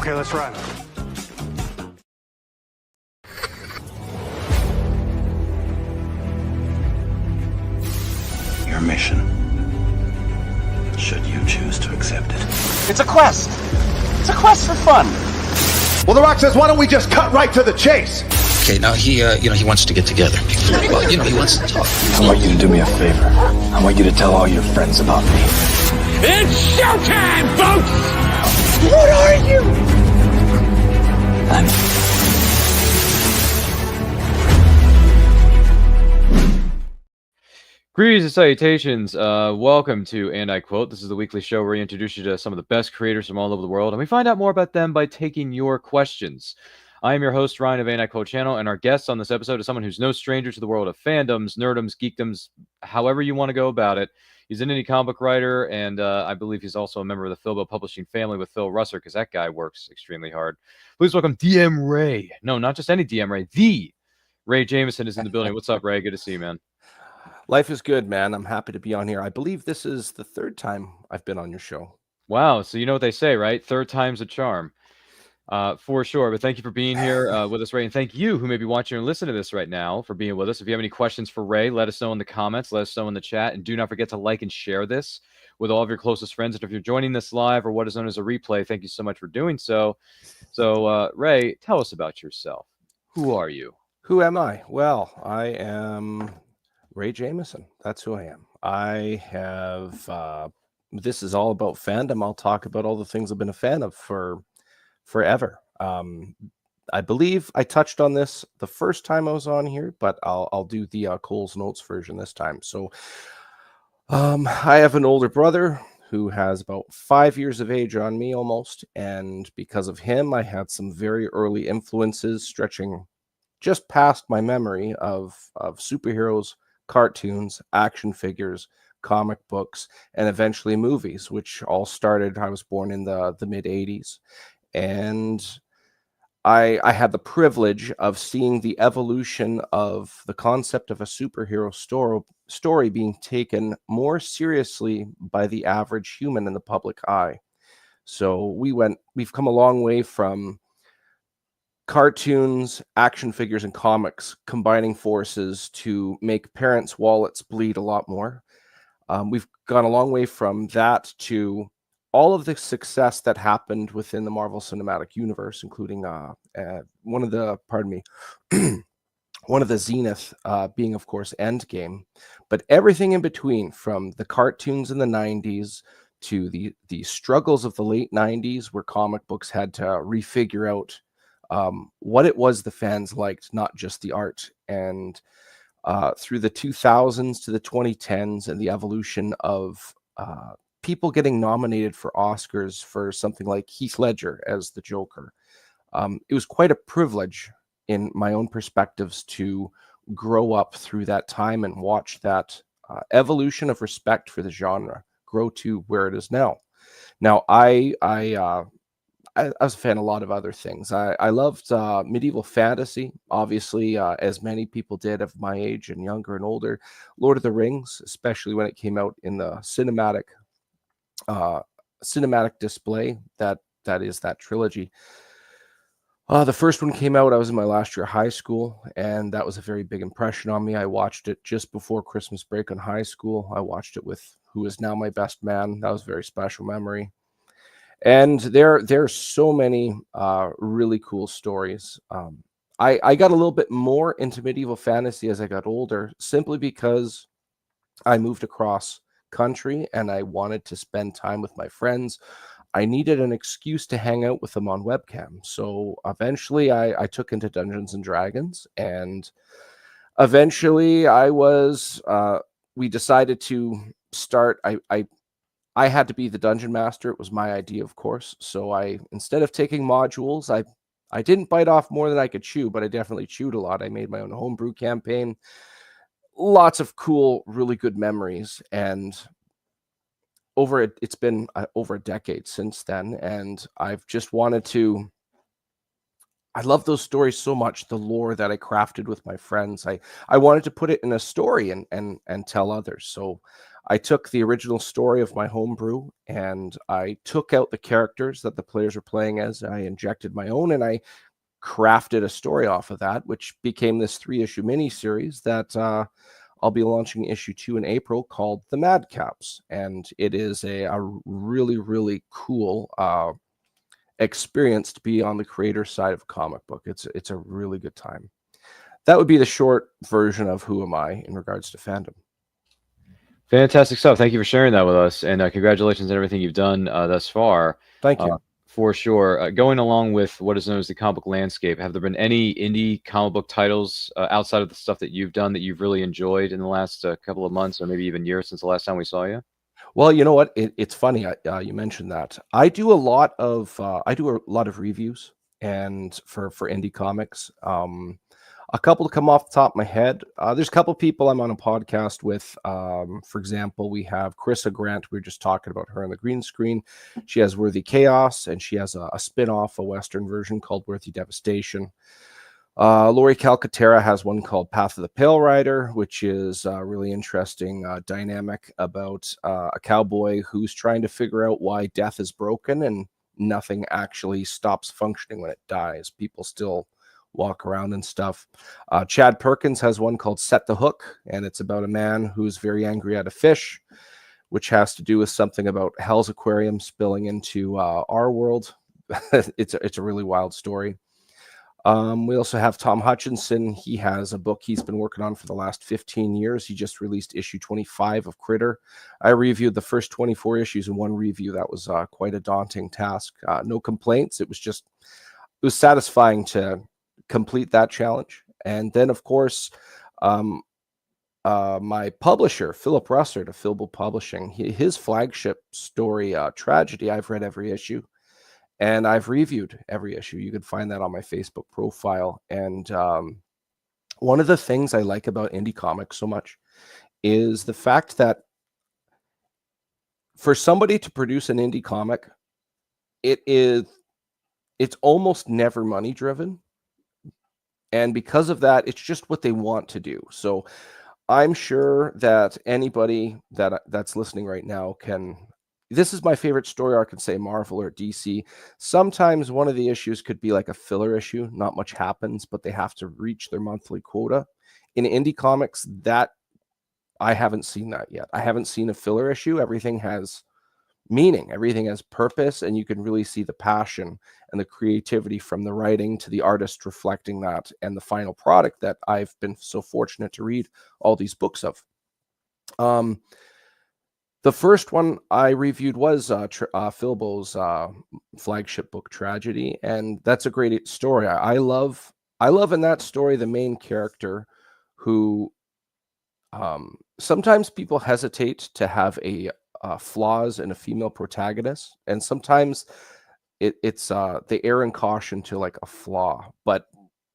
Okay, let's run. Your mission, should you choose to accept it. It's a quest. It's a quest for fun. Well, The Rock says, why don't we just cut right to the chase? Okay, now he wants to get together. Well, he wants to talk. I want you to do me a favor. I want you to tell all your friends about me. It's showtime, folks! What are you? Greetings and salutations. Welcome to And I Quote. This is the weekly show where we introduce you to some of the best creators from all over the world, and we find out more about them by taking your questions. I am your host, Ryan of And I Quote channel, and our guest on this episode is someone who's no stranger to the world of fandoms, nerdoms, geekdoms, however you want to go about it. He's an indie comic book writer, and I believe he's also a member of the Philbo Publishing family with Phil Russer, because that guy works extremely hard. Please welcome DM Ray. No, not just any DM Ray. The Ray Jamison is in the building. What's up, Ray? Good to see you, man. Life is good, man. I'm happy to be on here. I believe this is the third time I've been on your show. Wow. So you know what they say, right? Third time's a charm. For sure. But thank you for being here with us, Ray. And thank you who may be watching or listening to this right now for being with us. If you have any questions for Ray, let us know in the comments. Let us know in the chat. And do not forget to like and share this with all of your closest friends. And if you're joining this live or what is known as a replay, thank you so much for doing so. So, Ray, tell us about yourself. Who are you? Who am I? Well, I am Ray Jamison. That's who I am. I have, this is all about fandom. I'll talk about all the things I've been a fan of for forever. I believe I touched on this the first time I was on here, but I'll do the Cole's Notes version this time. So I have an older brother who has about 5 years of age on me almost. And because of him, I had some very early influences stretching just past my memory of superheroes, cartoons, action figures, comic books, and eventually movies, which all started, I was born in the mid 80s. And I had the privilege of seeing the evolution of the concept of a superhero story being taken more seriously by the average human in the public eye. So we've come a long way from cartoons, action figures, and comics combining forces to make parents' wallets bleed a lot more. We've gone a long way from that to all of the success that happened within the Marvel Cinematic Universe, including one of the zenith being, of course, Endgame, but everything in between, from the cartoons in the 90s to the struggles of the late 90s, where comic books had to refigure out what it was the fans liked, not just the art. And through the 2000s to the 2010s and the evolution of people getting nominated for Oscars for something like Heath Ledger as the Joker. It was quite a privilege in my own perspectives to grow up through that time and watch that evolution of respect for the genre grow to where it is now. Now, I was a fan of a lot of other things. I loved medieval fantasy, obviously, as many people did of my age and younger and older. Lord of the Rings, especially when it came out in the cinematic display, that is that trilogy. The first one came out, I was in my last year of high school, and that was a very big impression on me. I watched it just before Christmas break in high school. I watched it with who is now my best man. That was a very special memory. And there are so many really cool stories. I got a little bit more into medieval fantasy as I got older, simply because I moved across country and I wanted to spend time with my friends. I needed an excuse to hang out with them on webcam. So eventually I took into Dungeons and Dragons, and eventually we decided to start. I had to be the dungeon master. It was my idea, of course. So instead of taking modules, I didn't bite off more than I could chew, but I definitely chewed a lot. I made my own homebrew campaign. Lots of cool, really good memories. And it's been over a decade since then. And I've just wanted to, I love those stories so much, the lore that I crafted with my friends. I wanted to put it in a story and tell others. So I took the original story of my homebrew and I took out the characters that the players were playing as. I injected my own and I crafted a story off of that, which became this 3-issue miniseries that I'll be launching issue 2 in April called The Madcaps. And it is a really, really cool experience to be on the creator side of a comic book. It's a really good time. That would be the short version of who am I in regards to fandom. Fantastic stuff. Thank you for sharing that with us, and congratulations on everything you've done thus far. Thank you. For sure. Going along with what is known as the comic book landscape, have there been any indie comic book titles outside of the stuff that you've done that you've really enjoyed in the last couple of months, or maybe even years since the last time we saw you? Well, you know what? It's funny you mentioned that. I do a lot of reviews and for indie comics. A couple to come off the top of my head. There's a couple people I'm on a podcast with. For example, we have Carissa Grant. We were just talking about her on the green screen. She has Worthy Chaos, and she has a spin-off, a Western version called Worthy Devastation. Lori Calcaterra has one called Path of the Pale Rider, which is a really interesting dynamic about a cowboy who's trying to figure out why death is broken and nothing actually stops functioning when it dies. People still walk around and stuff. Chad Perkins has one called Set the Hook, and it's about a man who's very angry at a fish, which has to do with something about Hell's Aquarium spilling into our world. It's a really wild story. We also have Tom Hutchinson. He has a book he's been working on for the last 15 years. He just released issue 25 of Critter. I reviewed the first 24 issues in one review. That was quite a daunting task. No complaints. It was satisfying to complete that challenge. And then, of course, my publisher, Philip Russert of Philbo Publishing, his flagship story, Tragedy, I've read every issue. And I've reviewed every issue. You can find that on my Facebook profile. And one of the things I like about indie comics so much is the fact that for somebody to produce an indie comic, it's almost never money driven. And because of that, it's just what they want to do. So I'm sure that anybody that's listening right now this is my favorite story arc, can say Marvel or DC. Sometimes one of the issues could be like a filler issue. Not much happens, but they have to reach their monthly quota. In indie comics, that I haven't seen that yet. I haven't seen a filler issue. Everything has meaning. Everything has purpose, and you can really see the passion and the creativity from the writing to the artist reflecting that and the final product that I've been so fortunate to read all these books of. The first one I reviewed was Philbo's flagship book, Tragedy, and that's a great story. I love in that story the main character who sometimes people hesitate to have flaws in a female protagonist, and sometimes it's they err in caution to like a flaw. But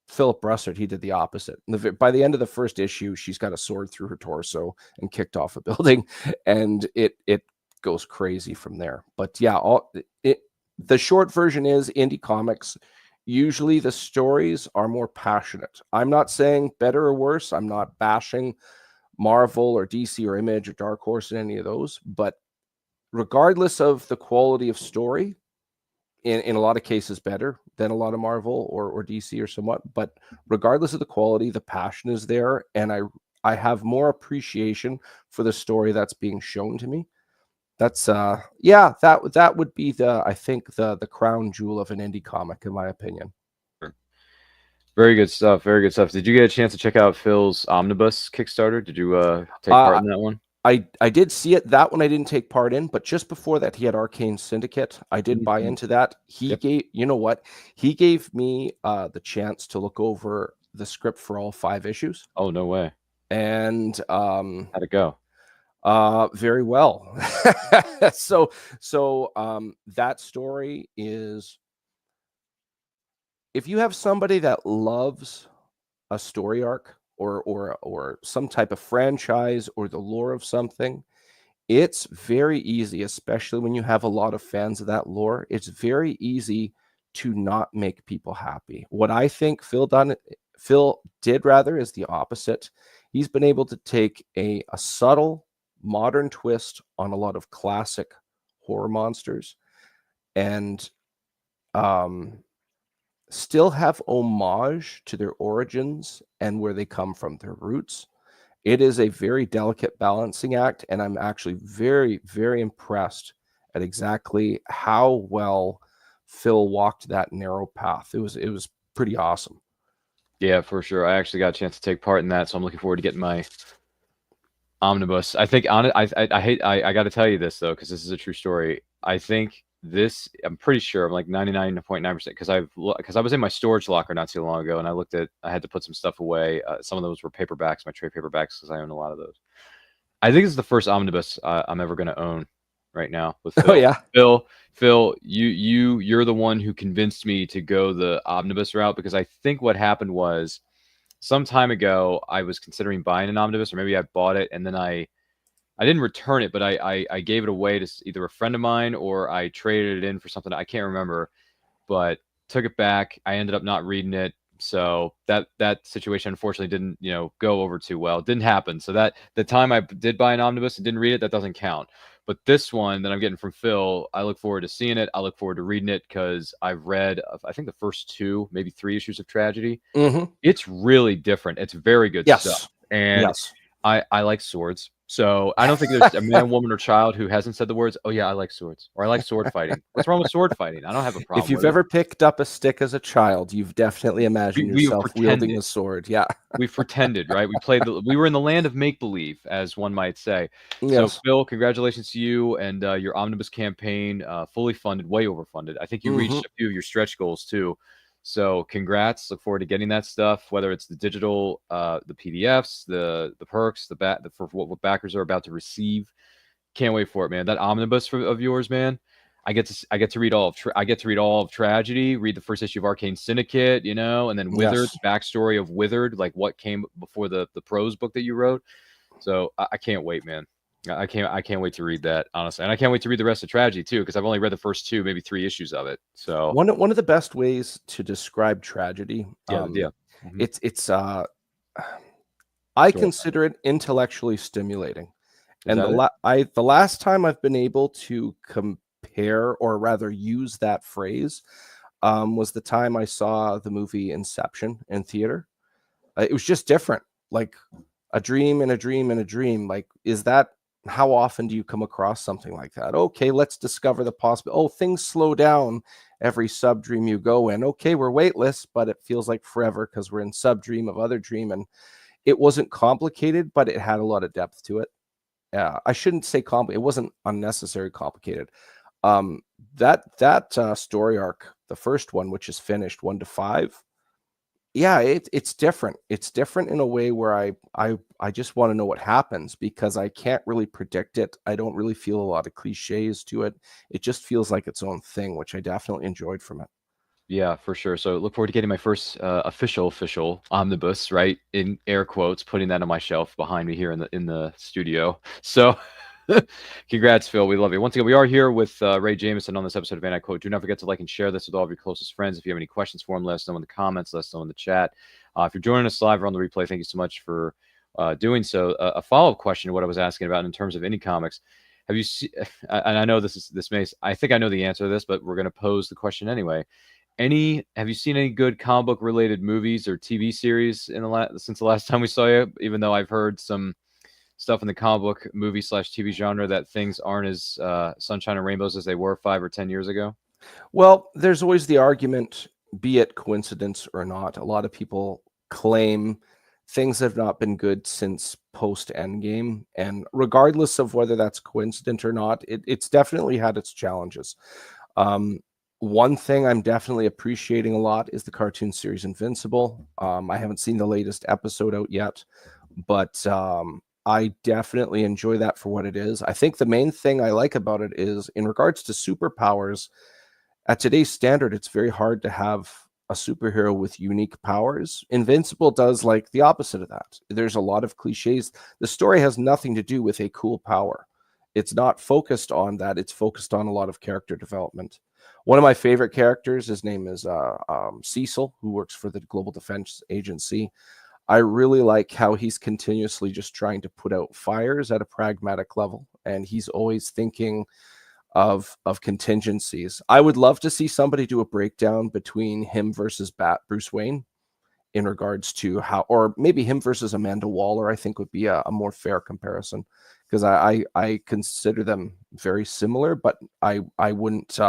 Philip Russert, he did the opposite. By the end of the first issue, she's got a sword through her torso and kicked off a building, and it goes crazy from there. But yeah, the short version is indie comics. Usually the stories are more passionate. I'm not saying better or worse. I'm not bashing Marvel or DC or Image or Dark Horse and any of those, but regardless of the quality of story, in a lot of cases better than a lot of Marvel or DC or somewhat, but regardless of the quality, the passion is there, and I have more appreciation for the story that's being shown to me. That's that would be I think the crown jewel of an indie comic, in my opinion. Very good stuff. Very good stuff. Did you get a chance to check out Phil's Omnibus Kickstarter? Did you take part in that one? I did see it. That one I didn't take part in, but just before that, he had Arcane Syndicate. I did buy into that. He gave, you know what? He gave me the chance to look over the script for all 5 issues. Oh, no way. And how'd it go? Very well. So that story is, if you have somebody that loves a story arc or some type of franchise or the lore of something, it's very easy, especially when you have a lot of fans of that lore, it's very easy to not make people happy. What I think Phil did rather is the opposite. He's been able to take a subtle modern twist on a lot of classic horror monsters, and still have homage to their origins and where they come from, their roots. It is a very delicate balancing act, and I'm actually very, very impressed at exactly how well Phil walked that narrow path. It was pretty awesome. Yeah, for sure. I actually got a chance to take part in that, so I'm looking forward to getting my omnibus. I think on it, I got to tell you this though, because this is a true story. I think this, I'm pretty sure, I'm like 99.9%, because I was in my storage locker not too long ago, and I had to put some stuff away. Some of those were paperbacks, my trade paperbacks, because I own a lot of those. I think this is the first omnibus I'm ever going to own right now with Phil. Oh yeah, Phil, you're the one who convinced me to go the omnibus route, because I think what happened was some time ago I was considering buying an omnibus, or maybe I bought it and then I didn't return it, but I gave it away to either a friend of mine, or I traded it in for something. I can't remember, but took it back. I ended up not reading it. So that situation unfortunately didn't, go over too well. It didn't happen. So that the time I did buy an omnibus and didn't read it, that doesn't count. But this one that I'm getting from Phil, I look forward to seeing it. I look forward to reading it, because I've read, I think, the first 2, maybe 3 issues of Tragedy. It's really different. It's very good stuff. And I like swords. So I don't think there's a man, woman, or child who hasn't said the words, "Oh yeah, I like swords," or "I like sword fighting." What's wrong with sword fighting? I don't have a problem. If you've with ever picked up a stick as a child, you've definitely imagined yourself wielding a sword. Yeah. We've pretended, right? We were in the land of make-believe, as one might say. Yes. So Phil, congratulations to you and your omnibus campaign, fully funded, way overfunded. I think you reached a few of your stretch goals too. So congrats. Look forward to getting that stuff, whether it's the digital, the PDFs, the perks, for what backers are about to receive. Can't wait for it, man. That omnibus of yours, man. I get to read all of Tragedy, read the first issue of Arcane Syndicate, and then Withered, backstory of Withered, like what came before the prose book that you wrote. So I can't wait, man. I can't wait to read that, honestly, and I can't wait to read the rest of Tragedy too, because I've only read the first 2, maybe 3 issues of it. So one of the best ways to describe Tragedy, it's I consider it intellectually stimulating, and the last time I've been able to compare, or rather use that phrase, was the time I saw the movie Inception in theater. It was just different, like a dream and a dream and a dream. Like, how often do you come across something like that? Okay, let's discover the possible. Oh, things slow down every sub dream you go in. Okay, we're weightless, but it feels like forever because we're in sub dream of other dream. And it wasn't complicated, but it had a lot of depth to it. I shouldn't say complicated. It wasn't unnecessary complicated. That story arc, the first one, which is finished 1 to 5. Yeah, it's different. It's different in a way where I just want to know what happens, because I can't really predict it. I don't really feel a lot of cliches to it. It just feels like its own thing, which I definitely enjoyed from it. Yeah, for sure. So look forward to getting my first official omnibus, right? In air quotes, putting that on my shelf behind me here in the studio. So congrats, Phil. We love you. Once again, we are here with Ray Jamison on this episode of Anti Quote. Do not forget to like and share this with all of your closest friends. If you have any questions for him, let us know in the comments. Let us know in the chat. If you're joining us live or on the replay, thank you so much for doing so. A follow-up question to what I was asking about in terms of indie comics. Have you seen? And I know I think I know the answer to this, but we're going to pose the question anyway. Have you seen any good comic book related movies or TV series since the last time we saw you? Even though I've heard some stuff in the comic book movie / TV genre that things aren't as sunshine and rainbows as they were 5 or 10 years ago. Well, there's always the argument, be it coincidence or not. A lot of people claim things have not been good since post Endgame, and regardless of whether that's coincident or not, it's definitely had its challenges. One thing I'm definitely appreciating a lot is the cartoon series Invincible. I haven't seen the latest episode out yet, but I definitely enjoy that for what it is. I think the main thing I like about it is, in regards to superpowers, at today's standard, it's very hard to have a superhero with unique powers. Invincible does like the opposite of that. There's a lot of cliches. The story has nothing to do with a cool power. It's not focused on that. It's focused on a lot of character development. One of my favorite characters, his name is Cecil, who works for the Global Defense Agency. I really like how he's continuously just trying to put out fires at a pragmatic level, and he's always thinking of contingencies. I would love to see somebody do a breakdown between him versus Bruce Wayne in regards to how, or maybe him versus Amanda Waller, I think would be a more fair comparison, because I consider them very similar, but I wouldn't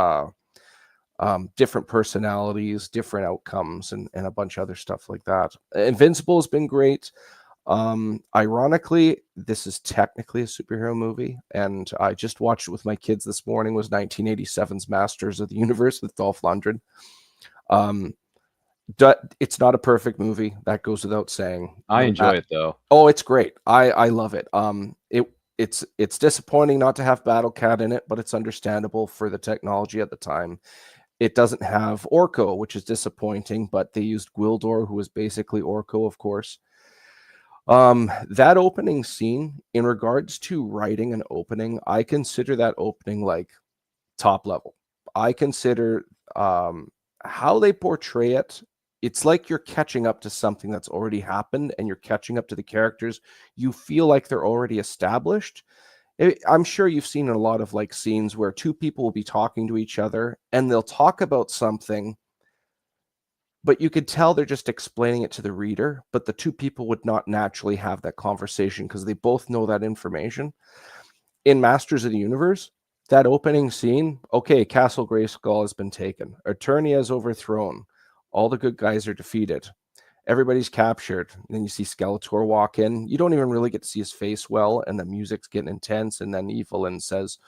different personalities, different outcomes, and a bunch of other stuff like that. Invincible has been great. Ironically, this is technically a superhero movie, and I just watched it with my kids this morning. Was 1987's Masters of the Universe with Dolph Lundgren. It's not a perfect movie, that goes without saying. I enjoy it though. Oh, it's great. I love it. It's disappointing not to have Battle Cat in it, but it's understandable for the technology at the time. It doesn't have Orko, which is disappointing, but they used Gwildor, who was basically Orko, of course. That opening scene, in regards to writing an opening, I consider that opening like top level. I consider how they portray it. It's like you're catching up to something that's already happened, and you're catching up to the characters. You feel like they're already established. I'm sure you've seen a lot of like scenes where two people will be talking to each other and they'll talk about something, but you could tell they're just explaining it to the reader, but the two people would not naturally have that conversation because they both know that information. In Masters of the Universe, that opening scene, okay, Castle Grayskull has been taken. Eternia is overthrown. All the good guys are defeated. Everybody's captured. And then you see Skeletor walk in. You don't even really get to see his face well, and the music's getting intense, and then Evelyn says,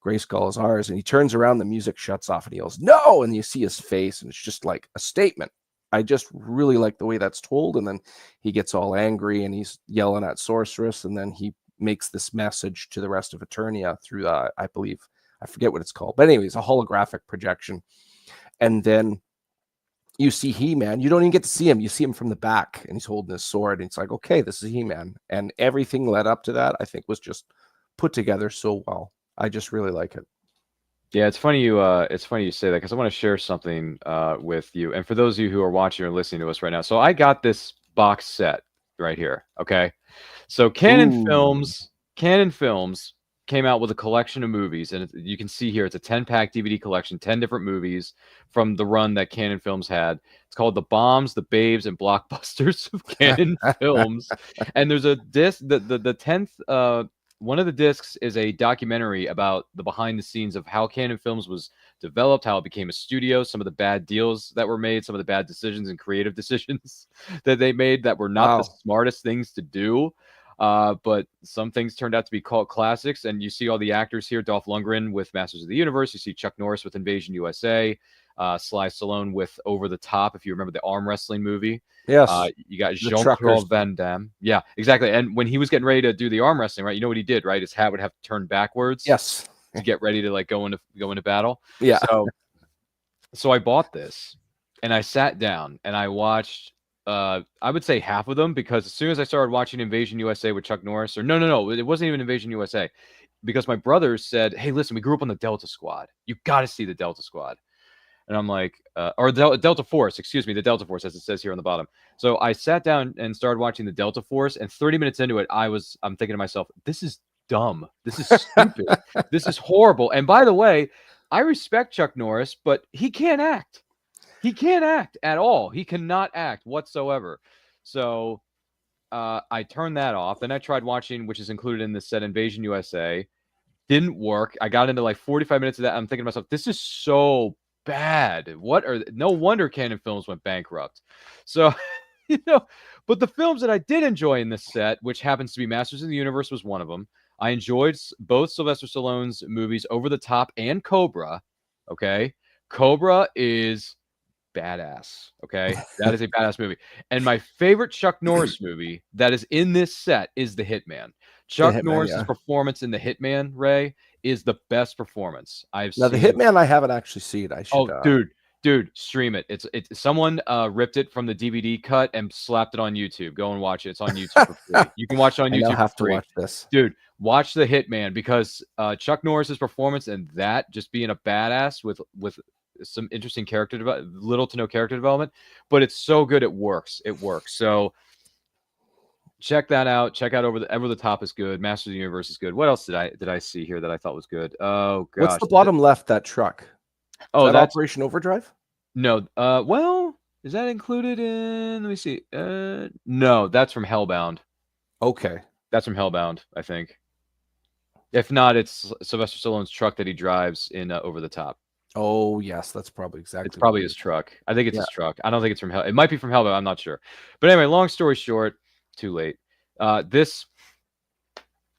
Grayskull is ours, and he turns around, the music shuts off, and he yells, no! And you see his face, and it's just like a statement. I just really like the way that's told, and then he gets all angry, and he's yelling at Sorceress, and then he makes this message to the rest of Eternia through, I believe, I forget what it's called, but anyways, a holographic projection. And then you see He-Man. You don't even get to see him. You see him from the back, and he's holding his sword, and it's like, okay, this is He-Man. And everything led up to that, I think, was just put together so well. I just really like it. Yeah, it's funny you say that, because I want to share something with you. And for those of you who are watching or listening to us right now, so I got this box set right here. Okay, so Canon Films came out with a collection of movies, and you can see here it's a 10-pack DVD collection, 10 different movies from the run that Canon Films had. It's called The Bombs, the Babes, and Blockbusters of Canon Films. And there's a disc, the 10th. One of the discs is a documentary about the behind the scenes of how Canon Films was developed, how it became a studio, some of the bad deals that were made, some of the bad decisions and creative decisions that they made that were not the smartest things to do. But some things turned out to be cult classics, and you see all the actors here: Dolph Lundgren with Masters of the Universe, you see Chuck Norris with Invasion USA, Sly Stallone with Over the Top, if you remember the arm wrestling movie. Yes. You got Jean-Claude Van Damme. Yeah, exactly. And when he was getting ready to do the arm wrestling, right, you know what he did, right? His hat would have to turn backwards. Yes. To get ready to like go into battle. Yeah. So I bought this, and I sat down and I watched I would say half of them, because as soon as I started watching Invasion USA with Chuck Norris, or no, it wasn't even Invasion USA, because my brothers said, hey, listen, we grew up on the Delta Squad. You got to see the Delta Squad. And I'm like, or Delta Force, excuse me, the Delta Force, as it says here on the bottom. So I sat down and started watching the Delta Force, and 30 minutes into it, I'm thinking to myself, this is dumb. This is stupid. This is horrible. And by the way, I respect Chuck Norris, but he can't act. He can't act at all. He cannot act whatsoever. So I turned that off. Then I tried watching, which is included in this set, Invasion USA. Didn't work. I got into like 45 minutes of that. I'm thinking to myself, this is so bad. No wonder Canon Films went bankrupt. So, but the films that I did enjoy in this set, which happens to be Masters of the Universe, was one of them. I enjoyed both Sylvester Stallone's movies, Over the Top and Cobra. Okay. Cobra is badass. Okay. That is a badass movie. And my favorite Chuck Norris movie that is in this set is The Hitman. Chuck Norris's performance in The Hitman, Ray, is the best performance I've seen. Now, The Hitman, I haven't actually seen. I should. Dude, stream it. It's someone ripped it from the DVD cut and slapped it on YouTube. Go and watch it. It's on YouTube for free. You can watch it on YouTube. I'll have for free. To watch this, dude. Watch The Hitman, because Chuck Norris's performance and that, just being a badass with some interesting little to no character development, but it's so good it works. It works. So check that out. Check out Over the Top is good. Masters of the Universe is good. What else did I see here that I thought was good? Oh gosh. What's the bottom left? That truck. Oh, that's Operation Overdrive. No. Well, is that included in? Let me see. No, that's from Hellbound. Okay, that's from Hellbound, I think. If not, it's Sylvester Stallone's truck that he drives in Over the Top. Oh yes, that's probably exactly. It's probably his truck. I think it's his truck. I don't think it's from Hell. It might be from Hellbound. I'm not sure. But anyway, long story short, too late. I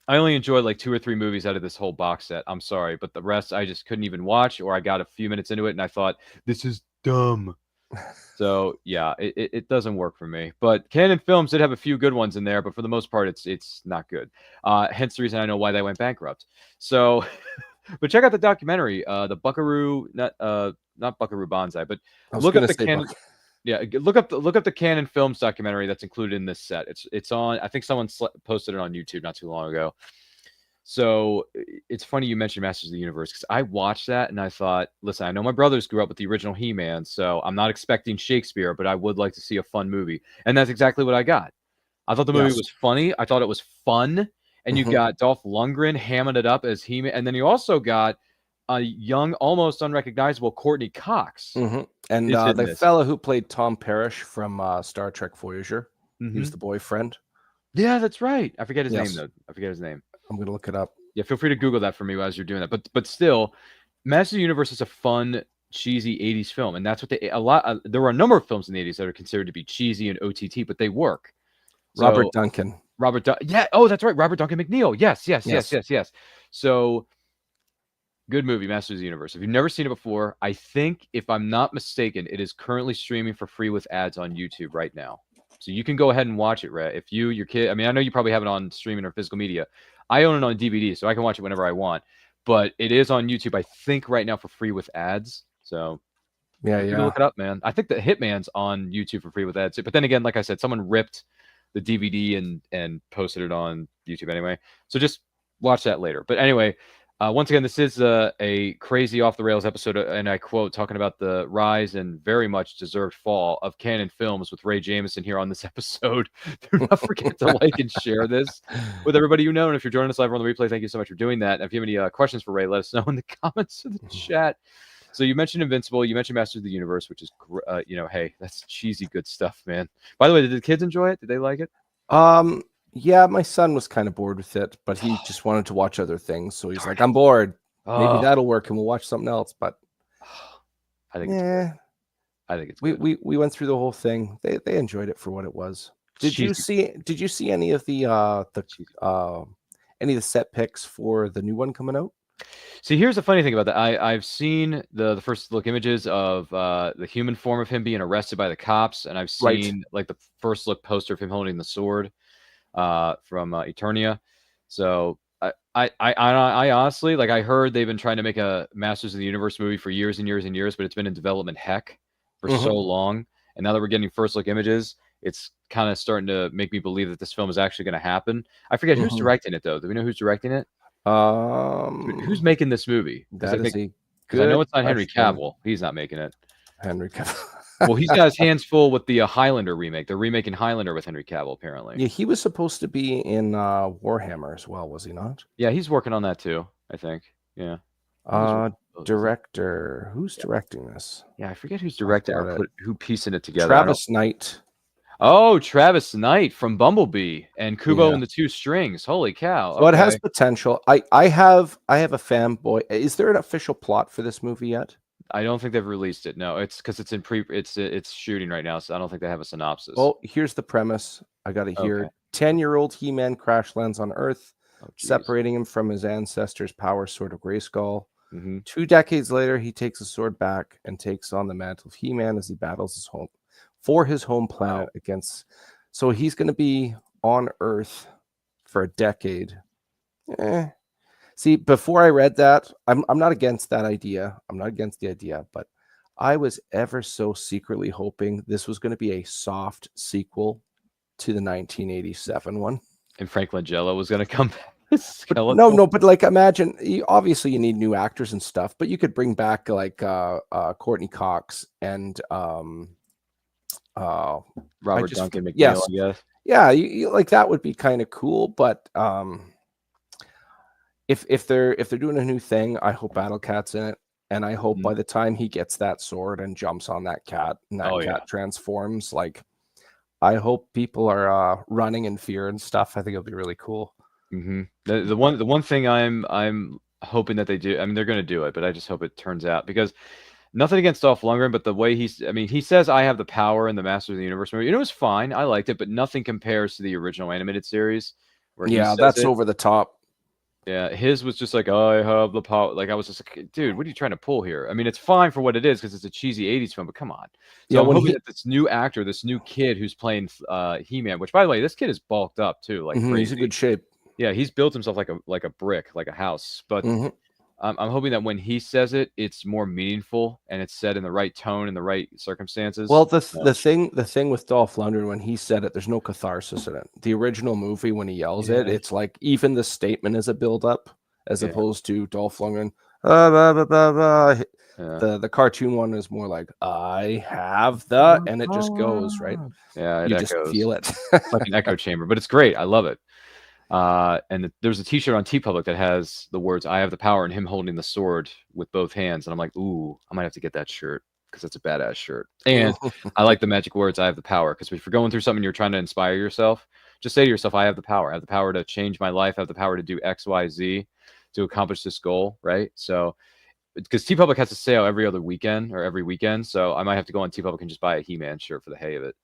only enjoyed like 2 or 3 movies out of this whole box set. I'm sorry, but the rest I just couldn't even watch, or I got a few minutes into it and I thought this is dumb. So yeah, it doesn't work for me. But Canon Films did have a few good ones in there, but for the most part, it's not good. Hence the reason I know why they went bankrupt. So, but check out the documentary, the Buckaroo, not Buckaroo Banzai, but look up the Canon. Yeah, look up the Canon Films documentary that's included in this set. It's on. I think someone posted it on YouTube not too long ago. So it's funny you mentioned Masters of the Universe, because I watched that and I thought, listen, I know my brothers grew up with the original He-Man, so I'm not expecting Shakespeare, but I would like to see a fun movie. And that's exactly what I got. I thought the movie was funny. I thought it was fun. And you got Dolph Lundgren hamming it up as He-Man. And then you also got a young, almost unrecognizable Courtney Cox. And the fella who played Tom Parrish from Star Trek Voyager. He was the boyfriend. Yeah, that's right. I forget his name, though. I forget his name. I'm going to look it up. Yeah, feel free to Google that for me as you're doing that. But still, Masters of the Universe is a fun, cheesy 80s film. And that's what there were a number of films in the 80s that are considered to be cheesy and OTT, but they work. Robert Duncan. Yeah. Oh, that's right. Robert Duncan McNeil. Yes. So good movie, Masters of the Universe. If you've never seen it before, I think, if I'm not mistaken, it is currently streaming for free with ads on YouTube right now. So you can go ahead and watch it, Ray. If your kid, I mean, I know you probably have it on streaming or physical media. I own it on DVD, so I can watch it whenever I want. But it is on YouTube, I think, right now for free with ads. So yeah. Look it up, man. I think the Hitman's on YouTube for free with ads. But then again, like I said, someone ripped the DVD and posted it on YouTube anyway. So just watch that later. But anyway, once again, this is a crazy off the rails episode, and I quote, talking about the rise and very much deserved fall of Canon Films with Ray Jamison here on this episode. Do not forget to like and share this with everybody you know. And if you're joining us live on the replay, thank you so much for doing that. And if you have any questions for Ray, let us know in the comments of the chat. So you mentioned Invincible, you mentioned Masters of the Universe, which is, hey, that's cheesy good stuff, man. By the way, did the kids enjoy it? Did they like it? Yeah, my son was kind of bored with it, but he just wanted to watch other things. So he's like, I'm bored. Maybe that'll work and we'll watch something else. But I think it's good. We went through the whole thing. They enjoyed it for what it was. Did you see any of the set picks for the new one coming out? See, here's the funny thing about that. I've seen the first look images of the human form of him being arrested by the cops, and I've seen like the first look poster of him holding the sword from Eternia. So I honestly, like, I heard they've been trying to make a Masters of the Universe movie for years and years and years, but it's been in development heck for so long. And now that we're getting first look images, it's kind of starting to make me believe that this film is actually going to happen. I forget who's directing it, though. Do we know who's directing it? Who's making this movie? Because I know it's not Henry Cavill. He's not making it. Henry Cavill. Well, he's got his hands full with the Highlander remake. They're remaking Highlander with Henry Cavill, apparently. Yeah, he was supposed to be in Warhammer as well, was he not? Yeah, he's working on that too, I think. Yeah. Director. Who's directing this? Yeah, I forget who's directing or who piecing it together. Travis Knight. Oh, Travis Knight from Bumblebee and Kubo and the Two Strings. Holy cow. So it has potential. I have a fanboy. Is there an official plot for this movie yet? I don't think they've released it. No, it's because it's in it's shooting right now, so I don't think they have a synopsis. Well, here's the premise. I got to hear. Okay. 10-year-old He-Man crash lands on Earth, separating him from his ancestors' power sword of Grayskull. 2 decades later, he takes his sword back and takes on the mantle of He-Man as he battles his home planet against. So he's going to be on Earth for a decade. See, before I read that, I'm not against that idea. I'm not against the idea, but I was ever so secretly hoping this was going to be a soft sequel to the 1987 one. And Frank Langella was going to come back. No, but like imagine, obviously you need new actors and stuff, but you could bring back like Courtney Cox and Robert Duncan McNeil, yes, I guess. yeah, you like that would be kind of cool. But if they're doing a new thing, I hope Battle Cat's in it, and I hope by the time he gets that sword and jumps on that cat and that cat transforms, like I hope people are running in fear and stuff. I think it'll be really cool. The one thing I'm hoping that they do, I mean, they're going to do it, but I just hope it turns out, because nothing against Dolph Lundgren, but the way he says I have the power in the Masters of the Universe movie, and it was fine, I liked it, but nothing compares to the original animated series. Where that's over the top. Yeah, his was just like, I have the power. Like, I was just like, dude, what are you trying to pull here? I mean, it's fine for what it is because it's a cheesy 80s film, but come on. So I'm hoping that this new actor, this new kid who's playing He-Man, which, by the way, this kid is bulked up too. Like, he's in good shape. Yeah, he's built himself like a brick, like a house. But I'm hoping that when he says it, it's more meaningful and it's said in the right tone and the right circumstances. Well, the thing with Dolph Lundgren, when he said it, there's no catharsis in it. The original movie, when he yells it, it's like even the statement is a build up as opposed to Dolph Lundgren. The cartoon one is more like I have the, and it just goes right. Yeah, you just feel it like an echo chamber, but it's great. I love it. And there's a T-shirt on TeePublic that has the words "I have the power" and him holding the sword with both hands, and I'm like, ooh, I might have to get that shirt because it's a badass shirt. And I like the magic words "I have the power" because if you're going through something, you're trying to inspire yourself, just say to yourself, "I have the power. I have the power to change my life. I have the power to do X, Y, Z to accomplish this goal." Right? So, because TeePublic has a sale every other weekend or every weekend, so I might have to go on TeePublic and just buy a He-Man shirt for the hay of it.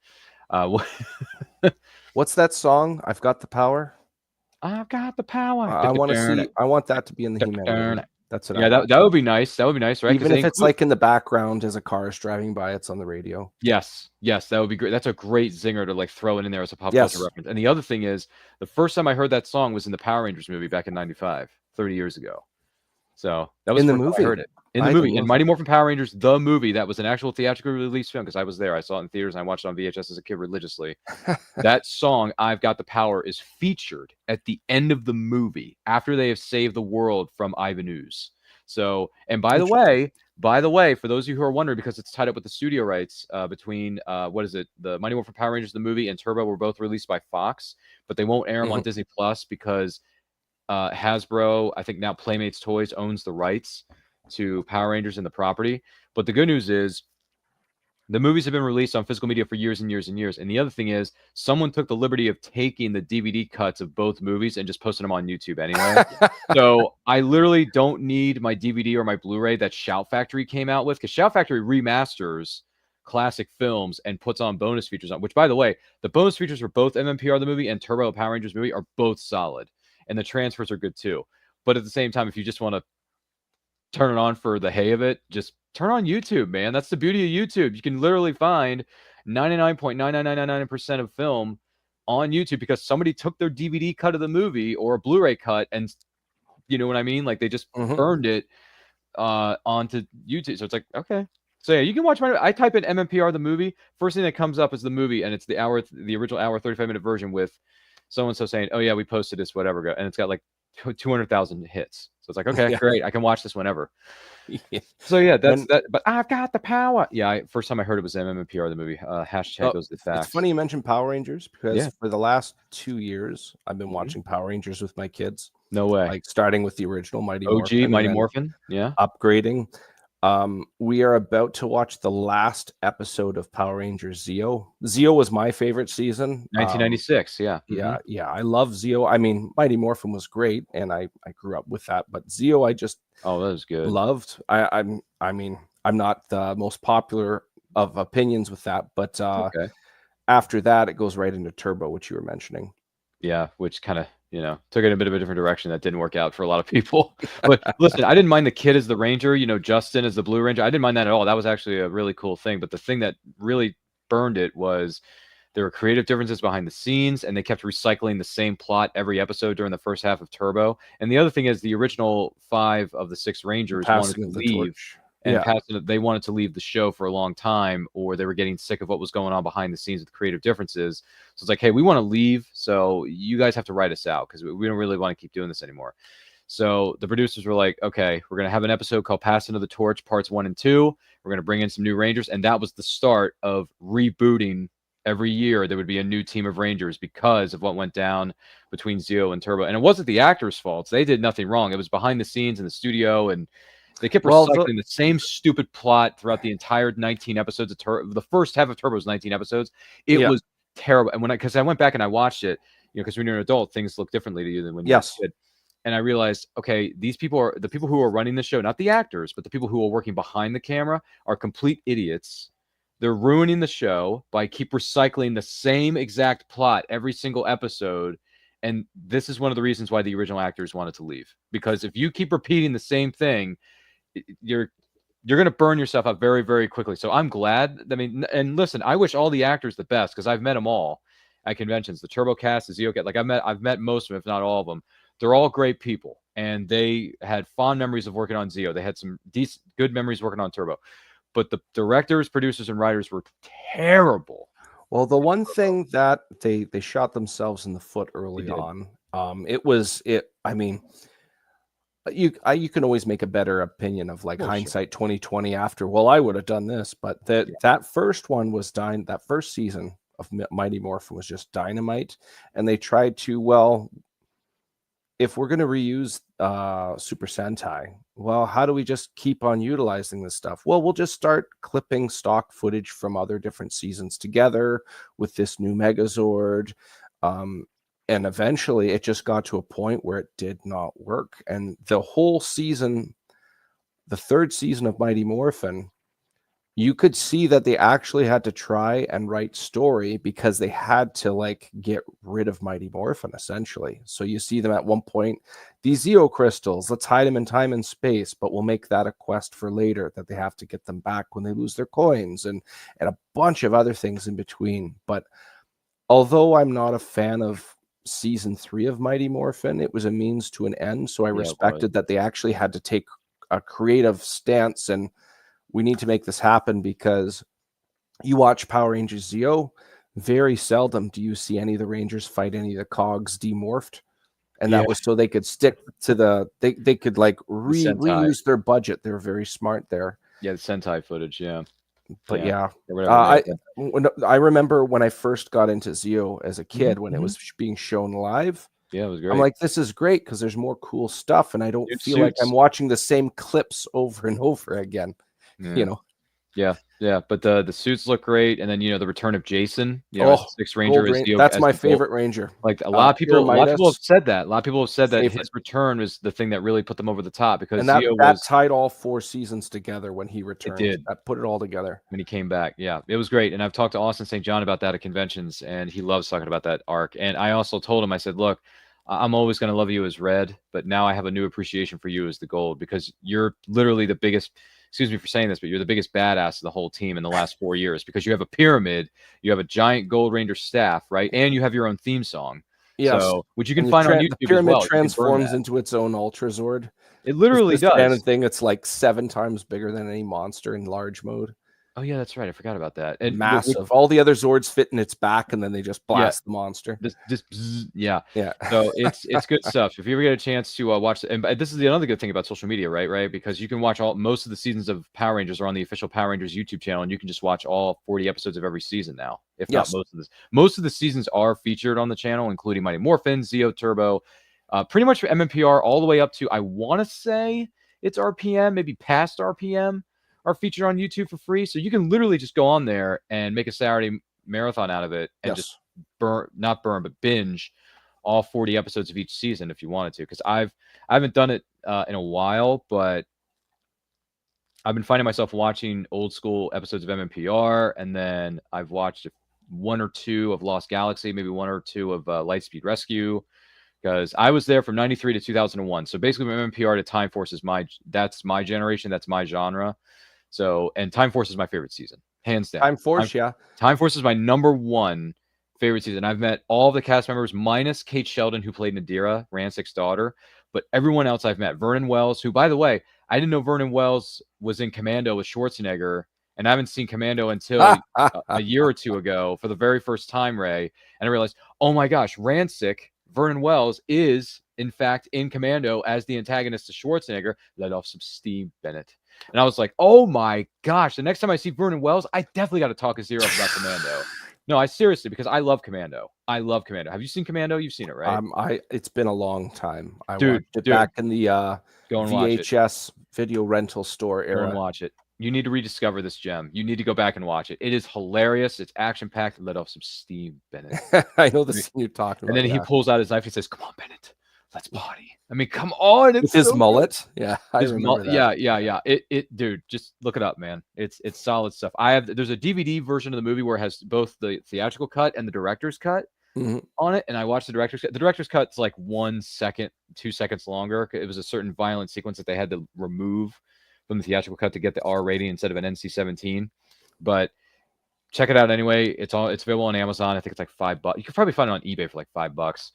What's that song? I've got the power. I've got the power. I want to see. I want that to be in the He-Man. That's it. Yeah, that would be nice. That would be nice, right? Even if it's like in the background as a car is driving by, it's on the radio. Yes, that would be great. That's a great zinger to like throw it in there as a pop culture reference. And the other thing is, the first time I heard that song was in the Power Rangers movie back in '95, 30 years ago. So that was in the movie. I heard it in the movie, in Mighty Morphin Power Rangers, the movie. That was an actual theatrically released film because I was there. I saw it in theaters and I watched it on VHS as a kid religiously. That song, "I've Got the Power," is featured at the end of the movie after they have saved the world from Ivan Ooze. So, and by the way, for those of you who are wondering, because it's tied up with the studio rights between what is it, the Mighty Morphin Power Rangers, the movie, and Turbo were both released by Fox, but they won't air them on Disney Plus because Hasbro, I think now Playmates Toys, owns the rights to Power Rangers and the property. But the good news is the movies have been released on physical media for years and years and years. And the other thing is someone took the liberty of taking the DVD cuts of both movies and just posting them on YouTube anyway. So I literally don't need my DVD or my Blu-ray that Shout Factory came out with, because Shout Factory remasters classic films and puts on bonus features on, which, by the way, the bonus features for both MMPR the movie and Turbo Power Rangers movie are both solid. And the transfers are good too. But at the same time, if you just want to turn it on for the hay of it, just turn on YouTube, man. That's the beauty of YouTube. You can literally find 99.99999% of film on YouTube because somebody took their DVD cut of the movie or a Blu-ray cut and, you know what I mean? Like they just burned it onto YouTube. So it's like, okay. So yeah, you can watch I type in MMPR the movie. First thing that comes up is the movie, and it's the original hour 35-minute version with so-and-so saying, oh yeah, we posted this, whatever, and it's got like 200,000 hits. So it's like, okay, great, I can watch this whenever. So yeah, that's that. But I've got the power. Yeah, first time I heard it was MMPR the movie. Hashtag those the facts. It's funny you mentioned Power Rangers because for the last 2 years I've been watching Power Rangers with my kids. No way. Like starting with the original Mighty OG Morphin, Mighty Morphin. Yeah. Upgrading. We are about to watch the last episode of Power Rangers Zeo. Zeo was my favorite season. 1996, yeah. Yeah, I love Zeo. I mean, Mighty Morphin was great, and I grew up with that. But Zeo, I just that was good. Loved. I mean, I'm not the most popular of opinions with that, but after that, it goes right into Turbo, which you were mentioning. Yeah, which kind of took it in a bit of a different direction. That didn't work out for a lot of people. But listen, I didn't mind the kid as the Ranger, Justin as the Blue Ranger. I didn't mind that at all. That was actually a really cool thing. But the thing that really burned it was there were creative differences behind the scenes, and they kept recycling the same plot every episode during the first half of Turbo. And the other thing is the original 5 of the 6 Rangers wanted to leave And Yeah. they wanted to leave the show for a long time, or they were getting sick of what was going on behind the scenes with creative differences. So it's like, hey, we want to leave, so you guys have to write us out because we don't really want to keep doing this anymore. So the producers were like, okay, we're going to have an episode called Passing of the Torch, parts 1 and 2. We're going to bring in some new Rangers. And that was the start of rebooting. Every year there would be a new team of Rangers because of what went down between Zeo and Turbo. And it wasn't the actors' faults. They did nothing wrong. It was behind the scenes in the studio, and they kept recycling the same stupid plot throughout the entire 19 episodes of Turbo. The first half of Turbo's 19 episodes. It was terrible. And because I went back and I watched it, because when you're an adult, things look differently to you than when you're a kid. And I realized, okay, these people are the people who are running the show, not the actors, but the people who are working behind the camera are complete idiots. They're ruining the show by keep recycling the same exact plot every single episode. And this is one of the reasons why the original actors wanted to leave. Because if you keep repeating the same thing, you're going to burn yourself out very, very quickly. So I'm glad. I mean, and listen, I wish all the actors the best because I've met them all at conventions. The Turbo cast, the Zeo cast, like I've met most of them, if not all of them. They're all great people, and they had fond memories of working on Zeo. They had some good memories working on Turbo. But the directors, producers, and writers were terrible. Well, the one thing that they shot themselves in the foot early on, I mean, you can always make a better opinion of like hindsight 2020 after. Well, I would have done this, but that first one was that first season of Mighty Morphin was just dynamite, and they tried to if we're going to reuse Super Sentai, well, how do we just keep on utilizing this stuff? Well, we'll just start clipping stock footage from other different seasons together with this new Megazord. And eventually it just got to a point where it did not work. And the whole season, the third season of Mighty Morphin, you could see that they actually had to try and write story because they had to like get rid of Mighty Morphin essentially. So you see them at one point, these Zeo crystals, let's hide them in time and space, but we'll make that a quest for later that they have to get them back when they lose their coins and a bunch of other things in between. But although I'm not a fan of season 3 of Mighty Morphin, it was a means to an end. So I respected that they actually had to take a creative stance and we need to make this happen, because you watch Power Rangers Zeo, very seldom do you see any of the Rangers fight any of the cogs demorphed. And that was so they could stick to they could like reuse their budget. They were very smart there. Yeah, the Sentai footage, But I remember when I first got into Zeo as a kid, when it was being shown live. Yeah, it was great. I'm like, this is great because there's more cool stuff, and I don't feel like I'm watching the same clips over and over again. But the suits look great, and then the return of Jason, Sixth Ranger is that's my favorite Ranger. Like a lot of people have said that. A lot of people have said that his return was the thing that really put them over the top, because that tied all 4 seasons together when he returned. It did. That put it all together when he came back. Yeah, it was great. And I've talked to Austin St. John about that at conventions, and he loves talking about that arc. And I also told him, I said, look, I'm always going to love you as Red, but now I have a new appreciation for you as the Gold, because you're literally the biggest. Excuse me for saying this, but you're the biggest badass of the whole team in the last 4 years, because you have a pyramid, you have a giant Gold Ranger staff, right? And you have your own theme song. Yes. So, which you can find on YouTube. The pyramid as well. transforms into its own Ultra Zord. It literally does. And thing, it's like 7 times bigger than any monster in large mode. Oh yeah, that's right. I forgot about that. And massive. All the other Zords fit in its back, and then they just blast the monster. Yeah. So it's good stuff. If you ever get a chance to watch it, and this is another good thing about social media, right? Because you can watch most of the seasons of Power Rangers are on the official Power Rangers YouTube channel, and you can just watch all 40 episodes of every season now. If not most of this, most of the seasons are featured on the channel, including Mighty Morphin, Zeo, Turbo, pretty much MMPR all the way up to, I want to say it's RPM, maybe past RPM. Are featured on YouTube for free, so you can literally just go on there and make a Saturday marathon out of it, and just binge all 40 episodes of each season if you wanted to. Because I haven't done it in a while, but I've been finding myself watching old school episodes of MMPR, and then I've watched 1 or 2 of Lost Galaxy, maybe 1 or 2 of Lightspeed Rescue, because I was there from '93 to 2001. So basically, MMPR to Time Force that's my generation, that's my genre. So, and Time Force is my favorite season, hands down. Time Force, Time Force is my #1 favorite season. I've met all the cast members minus Kate Sheldon, who played Nadira, Ransik's daughter. but everyone else I've met, Vernon Wells, who, by the way, I didn't know Vernon Wells was in Commando with Schwarzenegger, and I haven't seen Commando until a year or two ago for the very first time, Ray. And I realized, oh my gosh, Rancic, Vernon Wells, is in fact in Commando as the antagonist to Schwarzenegger. Let off some steam, Bennett. And I was like, oh my gosh, the next time I see Vernon Wells, I definitely got to talk to Zero about Commando. No, I seriously, because I love Commando. I love Commando. Have you seen Commando? You've seen it, right? It's been a long time. I Dude, watched it back in the go and watch it. VHS video rental store Go era. and watch it. You need to rediscover this gem. You need to go back and watch it. It is hilarious. It's action-packed. Let off some steam, Bennett. I know the scene you're talking about. And then he pulls out his knife. He says, "Come on, Bennett. Let's party." I mean, come on. It's with his so mullet. good. Yeah, I remember that. Yeah. It, dude, just look it up, man. It's solid stuff. There's a DVD version of the movie where it has both the theatrical cut and the director's cut on it. And I watched the director's cut. The director's cut's like 1 second, 2 seconds longer. It was a certain violent sequence that they had to remove from the theatrical cut to get the R rating instead of an NC-17. But check it out anyway. It's available on Amazon. I think it's like $5. You could probably find it on eBay for like $5.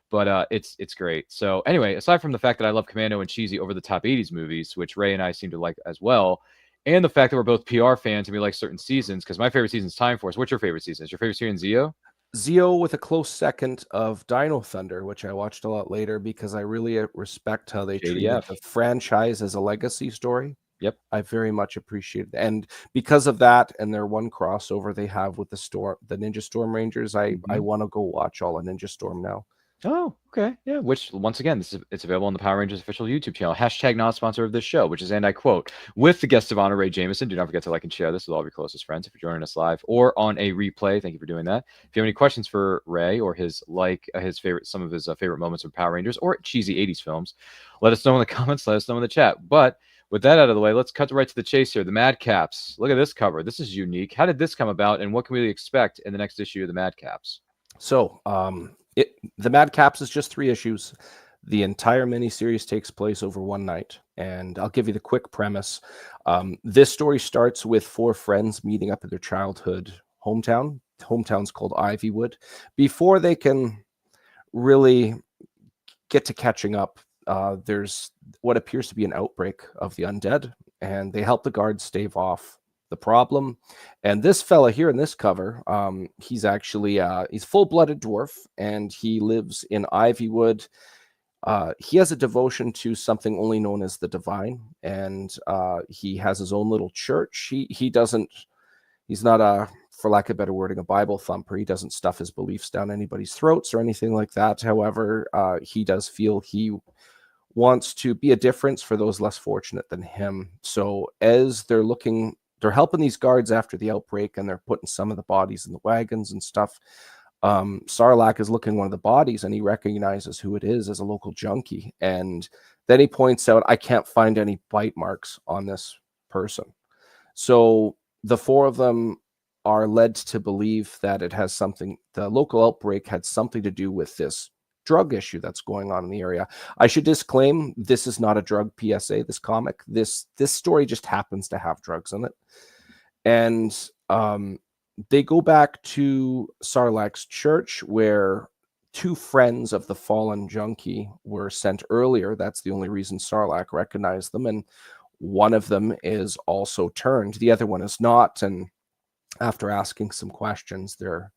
But it's great. So anyway, aside from the fact that I love Commando and cheesy over the top 80s movies, which Ray and I seem to like as well, and the fact that we're both PR fans and we like certain seasons, because my favorite season is Time Force. What's your favorite season? Is your favorite season Zeo? Zeo with a close second of Dino Thunder, which I watched a lot later because I really respect how they treat the franchise as a legacy story. Yep. I very much appreciate it. And because of that and their one crossover they have with the Ninja Storm Rangers, I want to go watch all of Ninja Storm now. Oh, okay. Yeah, which, once again, it's available on the Power Rangers official YouTube channel. # not sponsor of this show, which is, and I quote, with the guest of honor, Ray Jamison. Do not forget to like and share this with all of your closest friends if you're joining us live or on a replay. Thank you for doing that. If you have any questions for Ray or some of his favorite moments of Power Rangers or cheesy 80s films, let us know in the comments. Let us know in the chat. But with that out of the way, let's cut right to the chase here. The Madcaps. Look at this cover. This is unique. How did this come about, and what can we expect in the next issue of the Madcaps? So, the Madcaps is just 3 issues. The entire miniseries takes place over one night, and I'll give you the quick premise. This story starts with 4 friends meeting up at their childhood hometown. The hometown's called Ivywood. Before they can really get to catching up, there's what appears to be an outbreak of the undead, and they help the guards stave off the problem. And this fella here in this cover, he's actually he's full-blooded dwarf, and he lives in Ivywood. He has a devotion to something only known as the divine, and he has his own little church. He's not a, for lack of better wording, a Bible thumper. He doesn't stuff his beliefs down anybody's throats or anything like that. However, he does feel he wants to be a difference for those less fortunate than him. So as they're helping these guards after the outbreak, and they're putting some of the bodies in the wagons and stuff. Sarlacc is looking at one of the bodies, and he recognizes who it is as a local junkie. And then he points out, I can't find any bite marks on this person. So the 4 of them are led to believe that the local outbreak had something to do with this drug issue that's going on in the area. I should disclaim, this is not a drug PSA, this comic. This story just happens to have drugs in it. And they go back to Sarlacc's church, where 2 friends of the fallen junkie were sent earlier. That's the only reason Sarlacc recognized them. And one of them is also turned. The other one is not. And after asking some questions, they're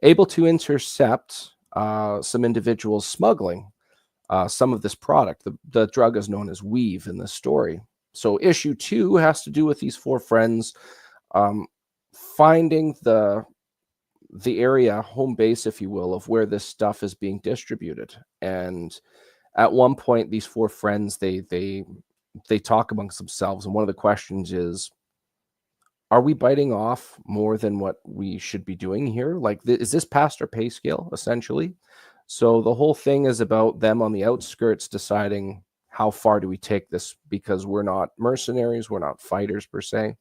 able to intercept some individuals smuggling some of this product. The drug is known as weave in this story. So issue 2 has to do with these 4 friends finding the area, home base, if you will, of where this stuff is being distributed. And at one point, these 4 friends, they talk amongst themselves, and one of the questions is, are we biting off more than what we should be doing here? Like, is this past our pay scale, essentially? So the whole thing is about them on the outskirts deciding, how far do we take this? Because we're not mercenaries, we're not fighters per se.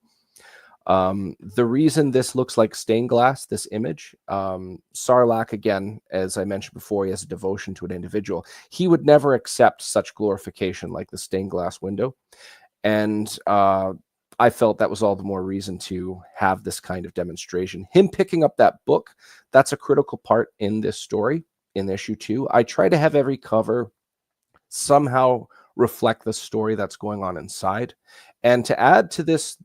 The reason this looks like stained glass, this image, Sarlacc, again, as I mentioned before, he has a devotion to an individual. He would never accept such glorification like the stained glass window. And I felt that was all the more reason to have this kind of demonstration. Him picking up that book, that's a critical part in this story, in issue 2. I try to have every cover somehow reflect the story that's going on inside. And to add to this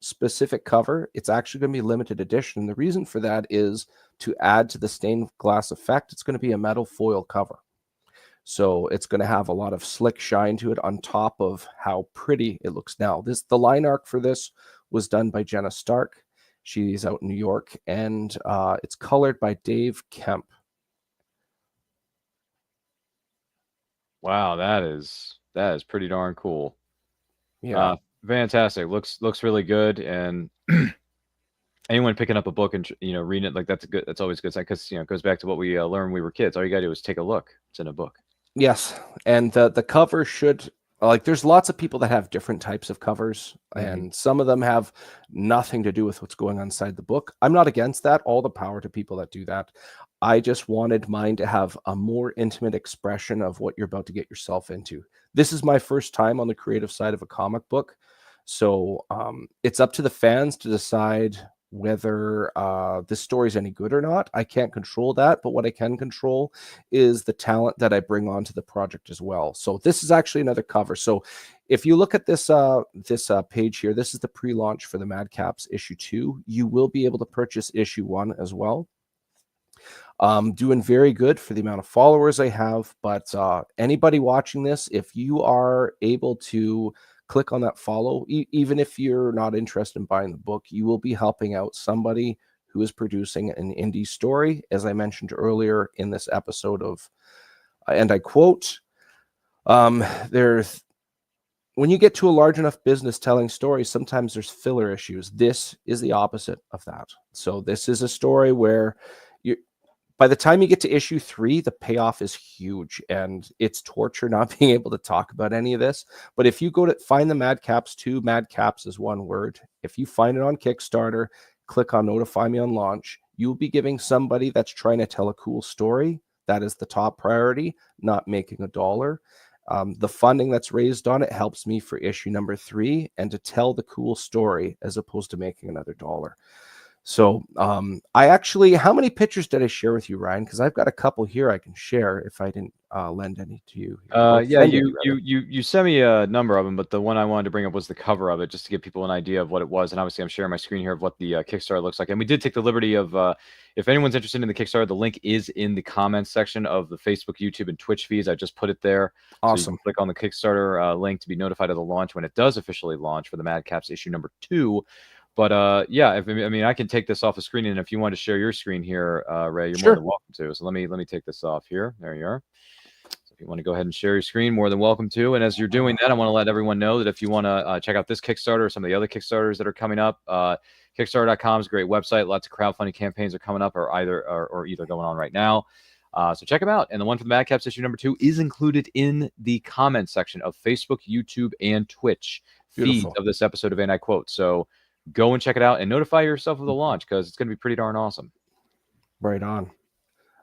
specific cover, it's actually going to be limited edition. The reason for that is to add to the stained glass effect. It's going to be a metal foil cover. So it's going to have a lot of slick shine to it on top of how pretty it looks now. The line art for this was done by Jenna Stark. She's out in New York, and it's colored by Dave Kemp. Wow, that is pretty darn cool. Yeah. Fantastic. Looks really good, and anyone picking up a book and reading it, like that's always a good sign, because it goes back to what we learned when we were kids. All you gotta do is take a look. It's in a book. Yes, and the cover should, like, there's lots of people that have different types of covers, and some of them have nothing to do with what's going on inside the book. I'm not against that. All the power to people that do that. I just wanted mine to have a more intimate expression of what you're about to get yourself into. This is my first time on the creative side of a comic book, so it's up to the fans to decide whether this story is any good or not. I can't control that, but what I can control is the talent that I bring onto the project as well. So this is actually another cover. So if you look at this page here, this is the pre-launch for the Madcaps issue 2. You will be able to purchase issue 1 as well. Doing very good for the amount of followers I have, but anybody watching this, if you are able to click on that follow, even if you're not interested in buying the book, you will be helping out somebody who is producing an indie story, as I mentioned earlier in this episode of, and I quote, there's, when you get to a large enough business telling stories, sometimes there's filler issues. This is the opposite of that. So this is a story where by the time you get to issue 3, the payoff is huge, and it's torture not being able to talk about any of this. But if you go to find the Madcaps 2, Madcaps is one word. If you find it on Kickstarter, click on Notify Me on Launch. You'll be giving somebody that's trying to tell a cool story. That is the top priority, not making $1. The funding that's raised on it helps me for issue number 3 and to tell the cool story as opposed to making another $1. So I actually, how many pictures did I share with you, Ryan? Because I've got a couple here I can share if I didn't lend any to you. Yeah, you sent me a number of them, but the one I wanted to bring up was the cover of it, just to give people an idea of what it was. And obviously, I'm sharing my screen here of what the Kickstarter looks like. And we did take the liberty of, if anyone's interested in the Kickstarter, the link is in the comments section of the Facebook, YouTube, and Twitch feeds. I just put it there. Awesome. So you can click on the Kickstarter link to be notified of the launch when it does officially launch for the Madcaps issue number 2. But yeah, I can take this off the screen, and if you want to share your screen here, Ray, you're more than welcome to. So let me take this off here. There you are. So if you want to go ahead and share your screen, more than welcome to. And as you're doing that, I want to let everyone know that if you want to check out this Kickstarter or some of the other Kickstarters that are coming up, Kickstarter.com is a great website. Lots of crowdfunding campaigns are coming up, or either going on right now. So check them out. And the one for the Madcaps issue number 2 is included in the comment section of Facebook, YouTube, and Twitch feeds of this episode of And I Quote. So go and check it out and notify yourself of the launch, because it's going to be pretty darn awesome. Right on.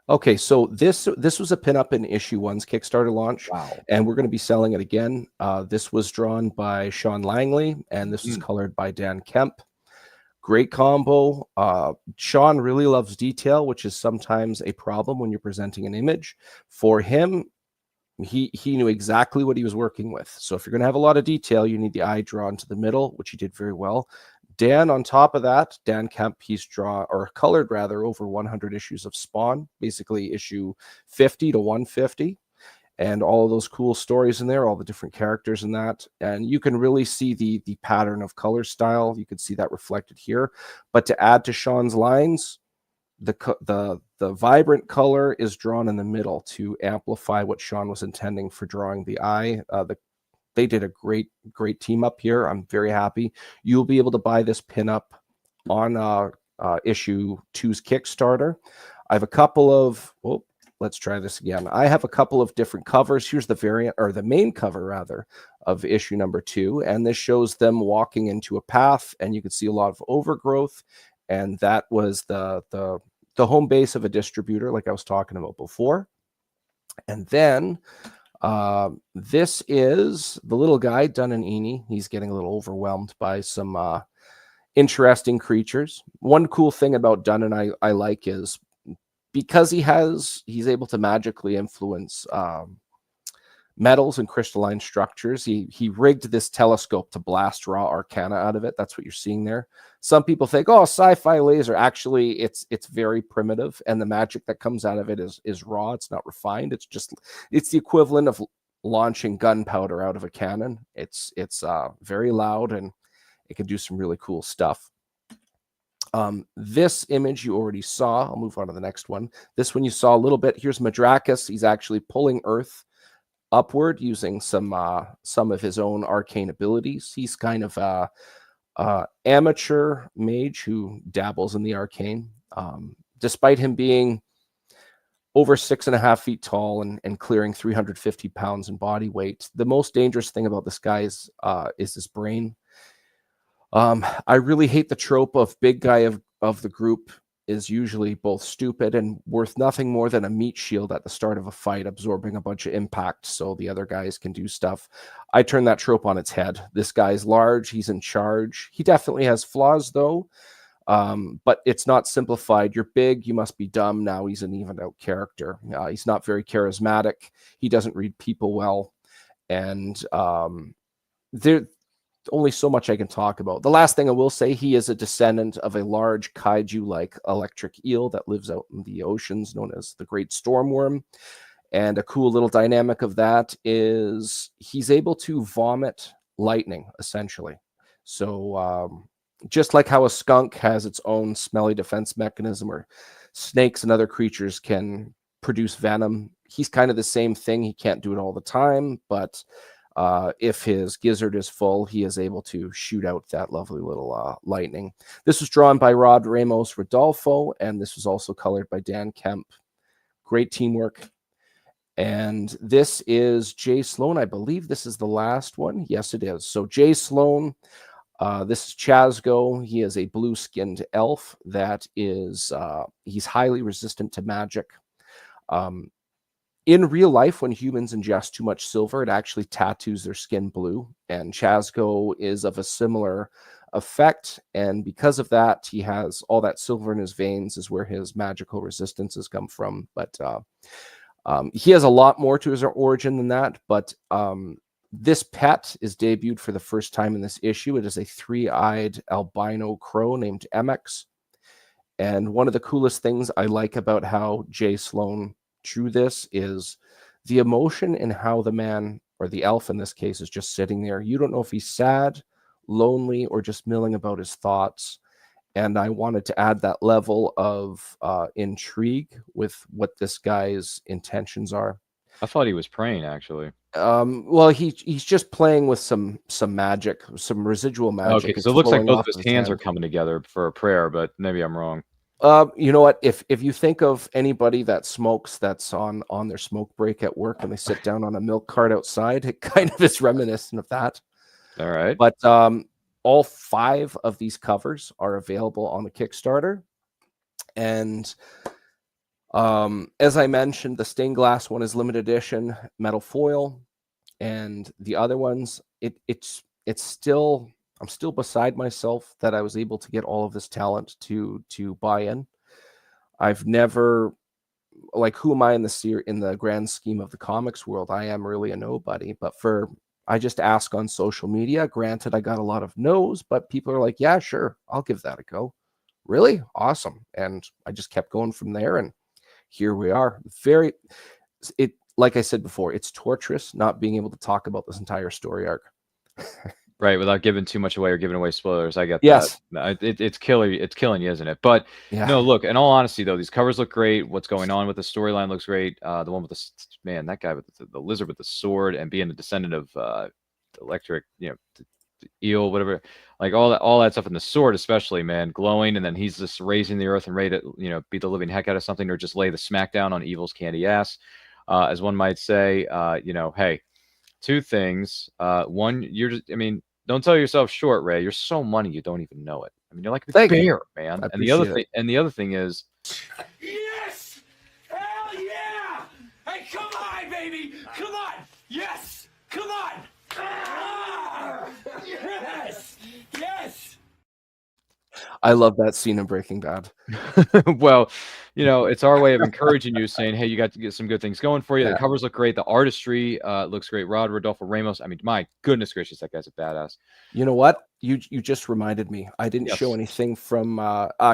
Okay, so this was a pinup in issue 1's Kickstarter launch. Wow. And we're going to be selling it again. This was drawn by Sean Langley, and this was colored by Dan Kemp. Great combo. Sean really loves detail, which is sometimes a problem when you're presenting an image. For him, he knew exactly what he was working with. So if you're going to have a lot of detail, you need the eye drawn to the middle, which he did very well. Dan, on top of that, Dan Kemp, he's colored over 100 issues of Spawn, basically issue 50 to 150, and all of those cool stories in there, all the different characters in that. And you can really see the pattern of color style. You can see that reflected here. But to add to Sean's lines, the vibrant color is drawn in the middle to amplify what Sean was intending for drawing the eye. They did a great team up here. I'm very happy. You'll be able to buy this pinup on issue 2's Kickstarter. I have a couple of, let's try this again. I have a couple of different covers. Here's the variant, or the main cover rather, of issue number 2. And this shows them walking into a path, and you can see a lot of overgrowth. And that was the home base of a distributor, like I was talking about before. And then this is the little guy, Dun and Eni. He's getting a little overwhelmed by some interesting creatures. One cool thing about Dun and I like is, because he's able to magically influence metals and crystalline structures. He rigged this telescope to blast raw arcana out of it. That's what you're seeing there. Some people think, oh, sci-fi laser. Actually, it's very primitive, and the magic that comes out of it is raw. It's not refined. It's the equivalent of launching gunpowder out of a cannon. It's very loud, and it can do some really cool stuff. This image you already saw. I'll move on to the next one. This one you saw a little bit. Here's Madcaps. He's actually pulling Earth upward using some of his own arcane abilities. He's kind of a amateur mage who dabbles in the arcane. Despite him being over 6.5 feet tall and clearing 350 pounds in body weight, the most dangerous thing about this guy is his brain. I really hate the trope of big guy of the group is usually both stupid and worth nothing more than a meat shield at the start of a fight, absorbing a bunch of impact so the other guys can do stuff. I turn that trope on its head. This guy's large. He's in charge. He definitely has flaws, though, but it's not simplified. You're big. You must be dumb. Now he's an even out character. He's not very charismatic. He doesn't read people well. And there only so much I can talk about. The last thing I will say, he is a descendant of a large kaiju-like electric eel that lives out in the oceans, known as the Great Stormworm. And a cool little dynamic of that is he's able to vomit lightning, essentially. So just like how a skunk has its own smelly defense mechanism, or snakes and other creatures can produce venom, he's kind of the same thing. He can't do it all the time, but if his gizzard is full, he is able to shoot out that lovely little lightning. This was drawn by Rod Ramos Rodolfo, and this was also colored by Dan Kemp. Great teamwork. And this is Jay Sloan. I believe this is the last one. Yes, it is. So Jay Sloan, this is Chazgo. He is a blue-skinned elf that is, he's highly resistant to magic. In real life, when humans ingest too much silver, it actually tattoos their skin blue. And Chazgo is of a similar effect. And because of that, he has all that silver in his veins is where his magical resistances come from. But he has a lot more to his origin than that. But this pet is debuted for the first time in this issue. It is a 3-eyed albino crow named MX. And one of the coolest things I like about how Jay Sloan drew this is the emotion in how the man, or the elf in this case, is just sitting there. You don't know if he's sad, lonely, or just milling about his thoughts. And I wanted to add that level of intrigue with what this guy's intentions are. I thought he was praying, actually. Well, he's just playing with some magic, some residual magic. Okay, because it looks like both of his hands are coming together for a prayer, but maybe I'm wrong. You know what? If you think of anybody that smokes, that's on their smoke break at work, and they sit down on a milk cart outside, it kind of is reminiscent of that. All right. But all 5 of these covers are available on the Kickstarter. And as I mentioned, the stained glass one is limited edition metal foil, and the other ones, it's still. I'm still beside myself that I was able to get all of this talent to buy in. I've never, like, who am I in the grand scheme of the comics world? I am really a nobody. But I just ask on social media. Granted, I got a lot of no's, but people are like, yeah, sure, I'll give that a go. Really? Awesome. And I just kept going from there, and here we are. Like I said before, it's torturous not being able to talk about this entire story arc. Right, without giving too much away or giving away spoilers. I get yes. that. It's killing you, isn't it? But no, look, in all honesty, though, these covers look great. What's going on with the storyline looks great. The one with that guy with the lizard with the sword and being a descendant of electric, the eel, whatever, like all that stuff, and the sword especially, man, glowing, and then he's just raising the earth and ready to, beat the living heck out of something, or just lay the smackdown on evil's candy ass, as one might say. Hey, 2 things. One, don't sell yourself short, Ray. You're so money you don't even know it. I mean, you're like a bear, man. And the other thing is, yes, hell yeah! Hey, come on, baby, come on, yes, come on, yes. I love that scene in Breaking Bad. Well, it's our way of encouraging you, saying, "Hey, you got to get some good things going for you." Yeah. The covers look great. The artistry looks great. Rodolfo Ramos. I mean, my goodness gracious, that guy's a badass. You know what? You just reminded me. I didn't show Yes. anything from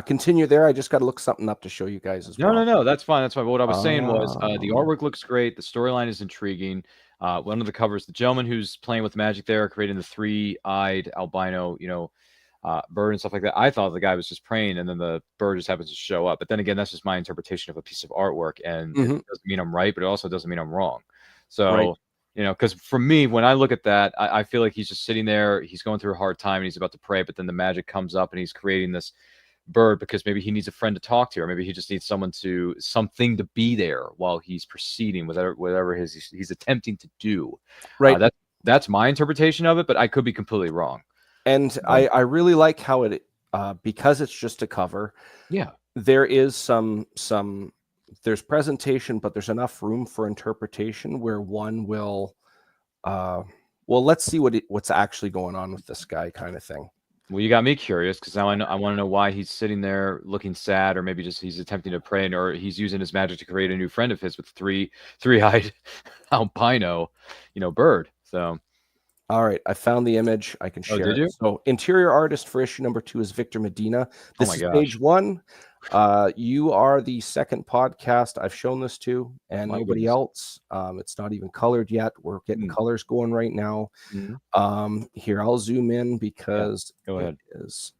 continue there. I just got to look something up to show you guys as well. No. That's fine. That's fine. But what I was saying was the Oh. artwork looks great. The storyline is intriguing. One of the covers, the gentleman who's playing with magic there, creating the three-eyed albino, bird and stuff like that. I thought the guy was just praying, and then the bird just happens to show up. But then again, that's just my interpretation of a piece of artwork, and it doesn't mean I'm right, but it also doesn't mean I'm wrong. So, Right. because for me, when I look at that, I feel like he's just sitting there. He's going through a hard time, and he's about to pray, but then the magic comes up, and he's creating this bird because maybe he needs a friend to talk to, or maybe he just needs something to be there while he's proceeding with whatever he's attempting to do. Right. That's my interpretation of it, but I could be completely wrong. And I really like how it because it's just a cover. Yeah. There is there's presentation, but there's enough room for interpretation where one will let's see what's actually going on with this guy kind of thing. Well, you got me curious because now I want to know why he's sitting there looking sad, or maybe just he's attempting to pray, or he's using his magic to create a new friend of his with three-eyed albino, bird. So, all right, I found the image. I can share did you? it. So, interior artist for issue number 2 is Victor Medina. This my is gosh. page 1. You are the second podcast I've shown this to, and My nobody goodness. else. It's not even colored yet. We're getting colors going right now. Here, I'll zoom in because Go ahead. it is.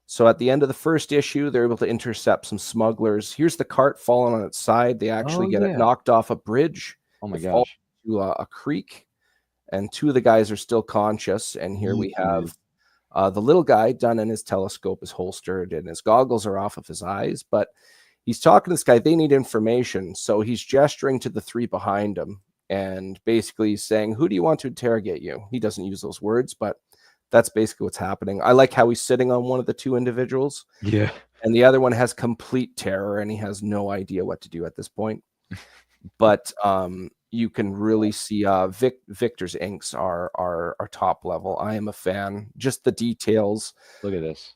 So at the end of the first issue, they're able to intercept some smugglers. Here's the cart falling on its side. They actually get it knocked off a bridge. Oh my It falls gosh. to a creek, and 2 of the guys are still conscious. And here we have the little guy done, and his telescope is holstered, and his goggles are off of his eyes. But he's talking to this guy. They need information, so he's gesturing to the 3 behind him, and basically saying, "Who do you want to interrogate you?" He doesn't use those words, but that's basically what's happening. I like how he's sitting on one of the 2 individuals. Yeah. And the other one has complete terror, and he has no idea what to do at this point. But you can really see Victor's inks are top level. I am a fan. Just the details. Look at this.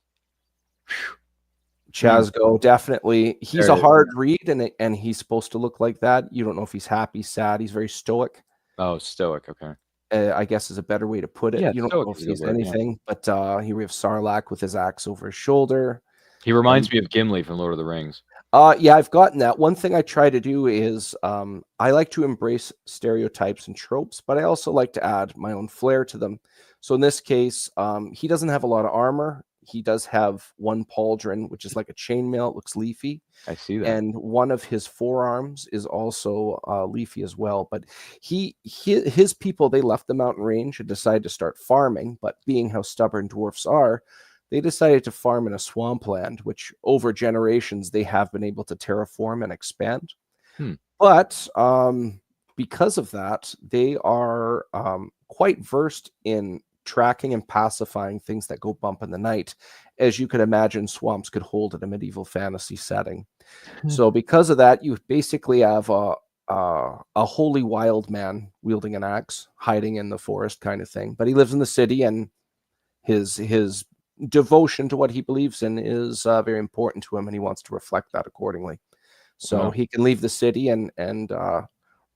Chazgo, definitely. He's There a it is. hard read, and he's supposed to look like that. You don't know if he's happy, sad. He's very stoic. Oh, stoic. Okay. I guess is a better way to put it. Yeah, You don't stoic know if is a good he's word, yeah. anything. But here we have Sarlacc with his axe over his shoulder. He reminds me of Gimli from Lord of the Rings. Yeah, I've gotten that. One thing I try to do is I like to embrace stereotypes and tropes, but I also like to add my own flair to them. So in this case, he doesn't have a lot of armor. He does have one pauldron, which is like a chainmail. It looks leafy. I see that. And one of his forearms is also leafy as well. But his people, they left the mountain range and decided to start farming. But being how stubborn dwarfs are, they decided to farm in a swampland, which over generations they have been able to terraform and expand. But because of that, they are quite versed in tracking and pacifying things that go bump in the night, as you could imagine swamps could hold in a medieval fantasy setting. So because of that, you basically have a holy wild man wielding an axe, hiding in the forest kind of thing. But he lives in the city, and his devotion to what he believes in is very important to him, and he wants to reflect that accordingly. So he can leave the city and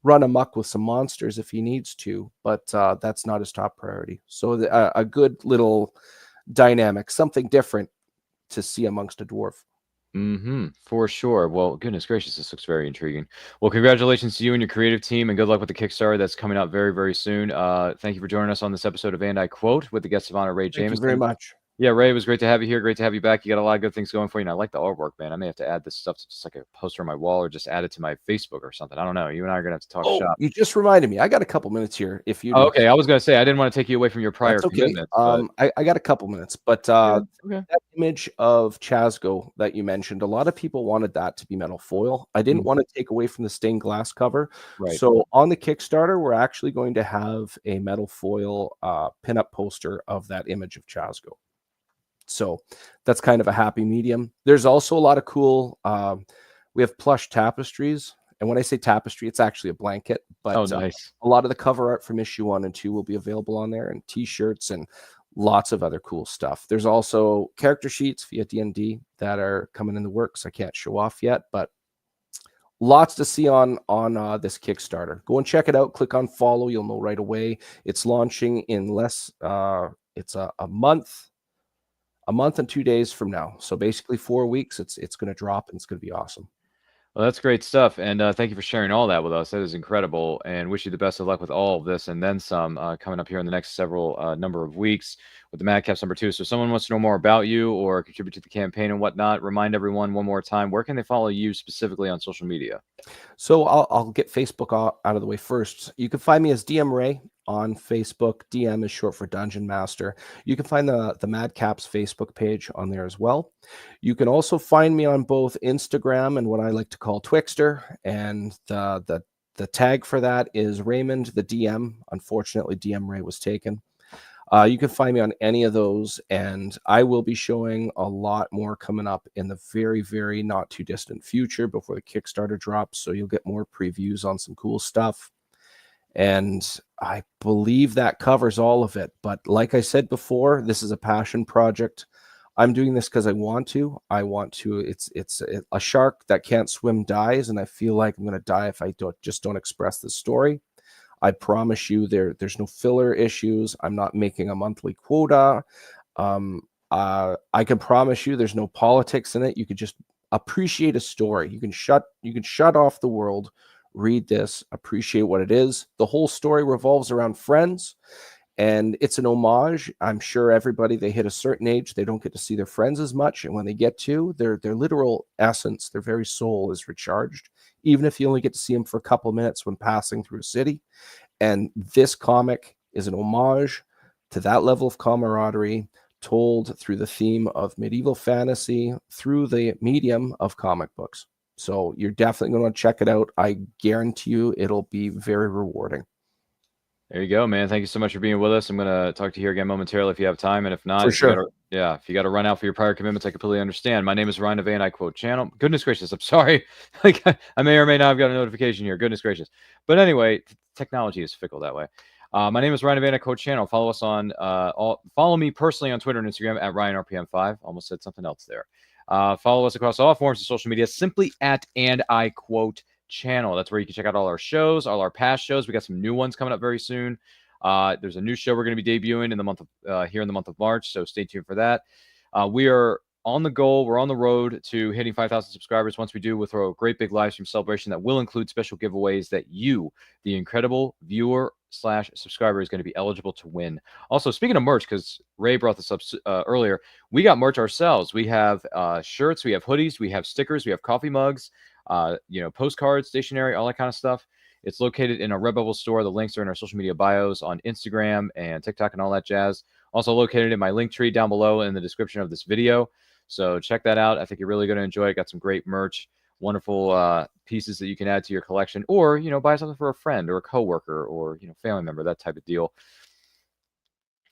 run amok with some monsters if he needs to, but that's not his top priority. So a good little dynamic, something different to see amongst a dwarf. For sure. Well, goodness gracious, this looks very intriguing. Well, congratulations to you and your creative team, and good luck with the Kickstarter that's coming out very, very soon. Thank you for joining us on this episode of And I Quote with the guest of honor, Ray Jamison. Thank you very much. Yeah, Ray, it was great to have you here. Great to have you back. You got a lot of good things going for you, and I like the artwork, man. I may have to add this stuff to just like a poster on my wall, or just add it to my Facebook or something. I don't know. You and I are gonna have to talk shop. You just reminded me. I got a couple minutes here. If you Oh, okay, I was gonna say I didn't want to take you away from your prior That's okay. commitments. But... I got a couple minutes, but okay. that image of Chazgo that you mentioned, a lot of people wanted that to be metal foil. I didn't want to take away from the stained glass cover. Right. So on the Kickstarter, we're actually going to have a metal foil pinup poster of that image of Chazgo. So that's kind of a happy medium. There's also a lot of cool, we have plush tapestries. And when I say tapestry, it's actually a blanket. But oh, nice. A lot of the cover art from issue 1 and 2 will be available on there, and t-shirts and lots of other cool stuff. There's also character sheets via D&D that are coming in the works. I can't show off yet, but lots to see on this Kickstarter. Go and check it out. Click on follow. You'll know right away. It's launching in it's a month and 2 days from now. So basically 4 weeks. It's going to drop, and it's going to be awesome. Well, that's great stuff, and thank you for sharing all that with us. That is incredible, and wish you the best of luck with all of this and then some coming up here in the next several number of weeks with the Madcaps #2. So if someone wants to know more about you or contribute to the campaign and whatnot, remind everyone one more time, where can they follow you specifically on social media? So I'll get Facebook out of the way first. You can find me as DM Ray on Facebook. DM is short for Dungeon Master. You can find the Madcaps Facebook page on there as well. You can also find me on both Instagram and what I like to call Twixter, and the tag for that is Raymond the DM. Unfortunately, DM Ray was taken. You can find me on any of those, and I will be showing a lot more coming up in the very, very not too distant future before the Kickstarter drops. So you'll get more previews on some cool stuff. And I believe that covers all of it. But like I said before, this is a passion project. I'm doing this because I want to. It's a shark that can't swim dies, and I feel like I'm going to die if I don't express this story. I promise you there's no filler issues. I'm not making a monthly quota. I can promise you there's no politics in it. You could just appreciate a story. You can shut off the world, read this, appreciate what it is. The whole story revolves around friends, and it's an homage. I'm sure everybody, they hit a certain age, they don't get to see their friends as much, and when they get to, their literal essence, their very soul is recharged, even if you only get to see them for a couple of minutes when passing through a city. And this comic is an homage to that level of camaraderie, told through the theme of medieval fantasy, through the medium of comic books. So you're definitely going to want to check it out. I guarantee you it'll be very rewarding. There you go, man. Thank you so much for being with us. I'm going to talk to you here again momentarily if you have time. And if not, For sure. if you got to run out for your prior commitments, I completely understand. My name is Ryan of A&I Quote Channel. Goodness gracious, I'm sorry. Like I may or may not have got a notification here. Goodness gracious. But anyway, technology is fickle that way. My name is Ryan of A&I Quote Channel. Follow us on follow me personally on Twitter and Instagram at RyanRPM5. Almost said something else there. Follow us across all forms of social media simply at And I Quote Channel. That's where you can check out all our shows, all our past shows. We got some new ones coming up very soon. There's a new show we're going to be debuting in the month of here in the month of March, so stay tuned for that. We are on the goal. We're on the road to hitting 5,000 subscribers. Once we do, we'll throw a great big live stream celebration that will include special giveaways that you, the incredible viewer/subscriber, is going to be eligible to win. Also, speaking of merch, because Ray brought this up earlier, we got merch ourselves. We have shirts, we have hoodies, we have stickers, we have coffee mugs, postcards, stationery, all that kind of stuff. It's located in our Redbubble store. The links are in our social media bios on Instagram and TikTok and all that jazz. Also located in my link tree down below in the description of this video. So check that out. I think you're really going to enjoy it. Got some great merch, wonderful pieces that you can add to your collection, or, buy something for a friend or a coworker or, family member, that type of deal.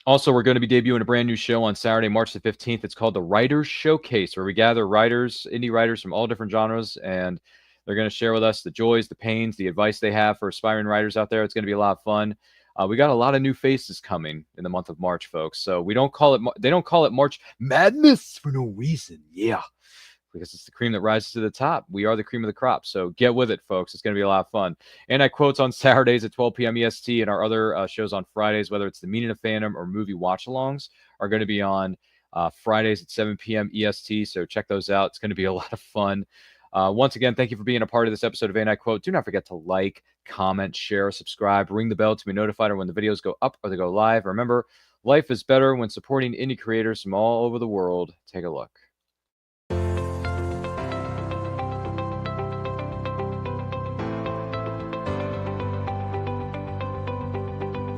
Also, we're going to be debuting a brand new show on Saturday, March the 15th. It's called the Writers Showcase, where we gather writers, indie writers from all different genres, and they're going to share with us the joys, the pains, the advice they have for aspiring writers out there. It's going to be a lot of fun. We got a lot of new faces coming in the month of March, folks. So they don't call it March Madness for no reason. Yeah, because it's the cream that rises to the top. We are the cream of the crop. So get with it, folks. It's going to be a lot of fun. And I quotes on Saturdays at 12 p.m. EST, and our other shows on Fridays, whether it's the Meaning of Fandom or movie watch-alongs, are going to be on Fridays at 7 p.m. EST. So check those out. It's going to be a lot of fun. Once again, thank you for being a part of this episode of A&I Quote. Do not forget to like, comment, share, subscribe, ring the bell to be notified when the videos go up or they go live. Remember, life is better when supporting indie creators from all over the world. Take a look.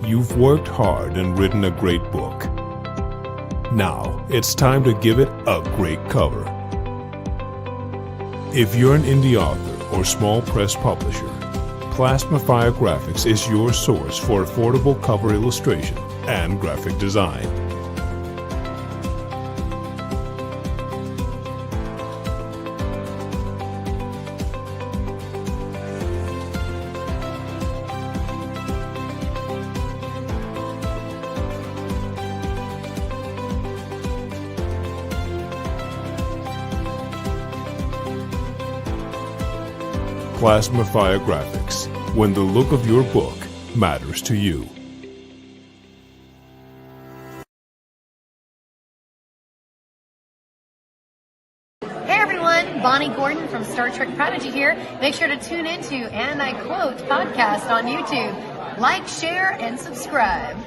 You've worked hard and written a great book. Now it's time to give it a great cover. If you're an indie author or small press publisher, Plasmafire Graphics is your source for affordable cover illustration and graphic design. Plasmafire Graphics, when the look of your book matters to you. Hey everyone, Bonnie Gordon from Star Trek Prodigy here. Make sure to tune into And I Quote podcast on YouTube. Like, share, and subscribe.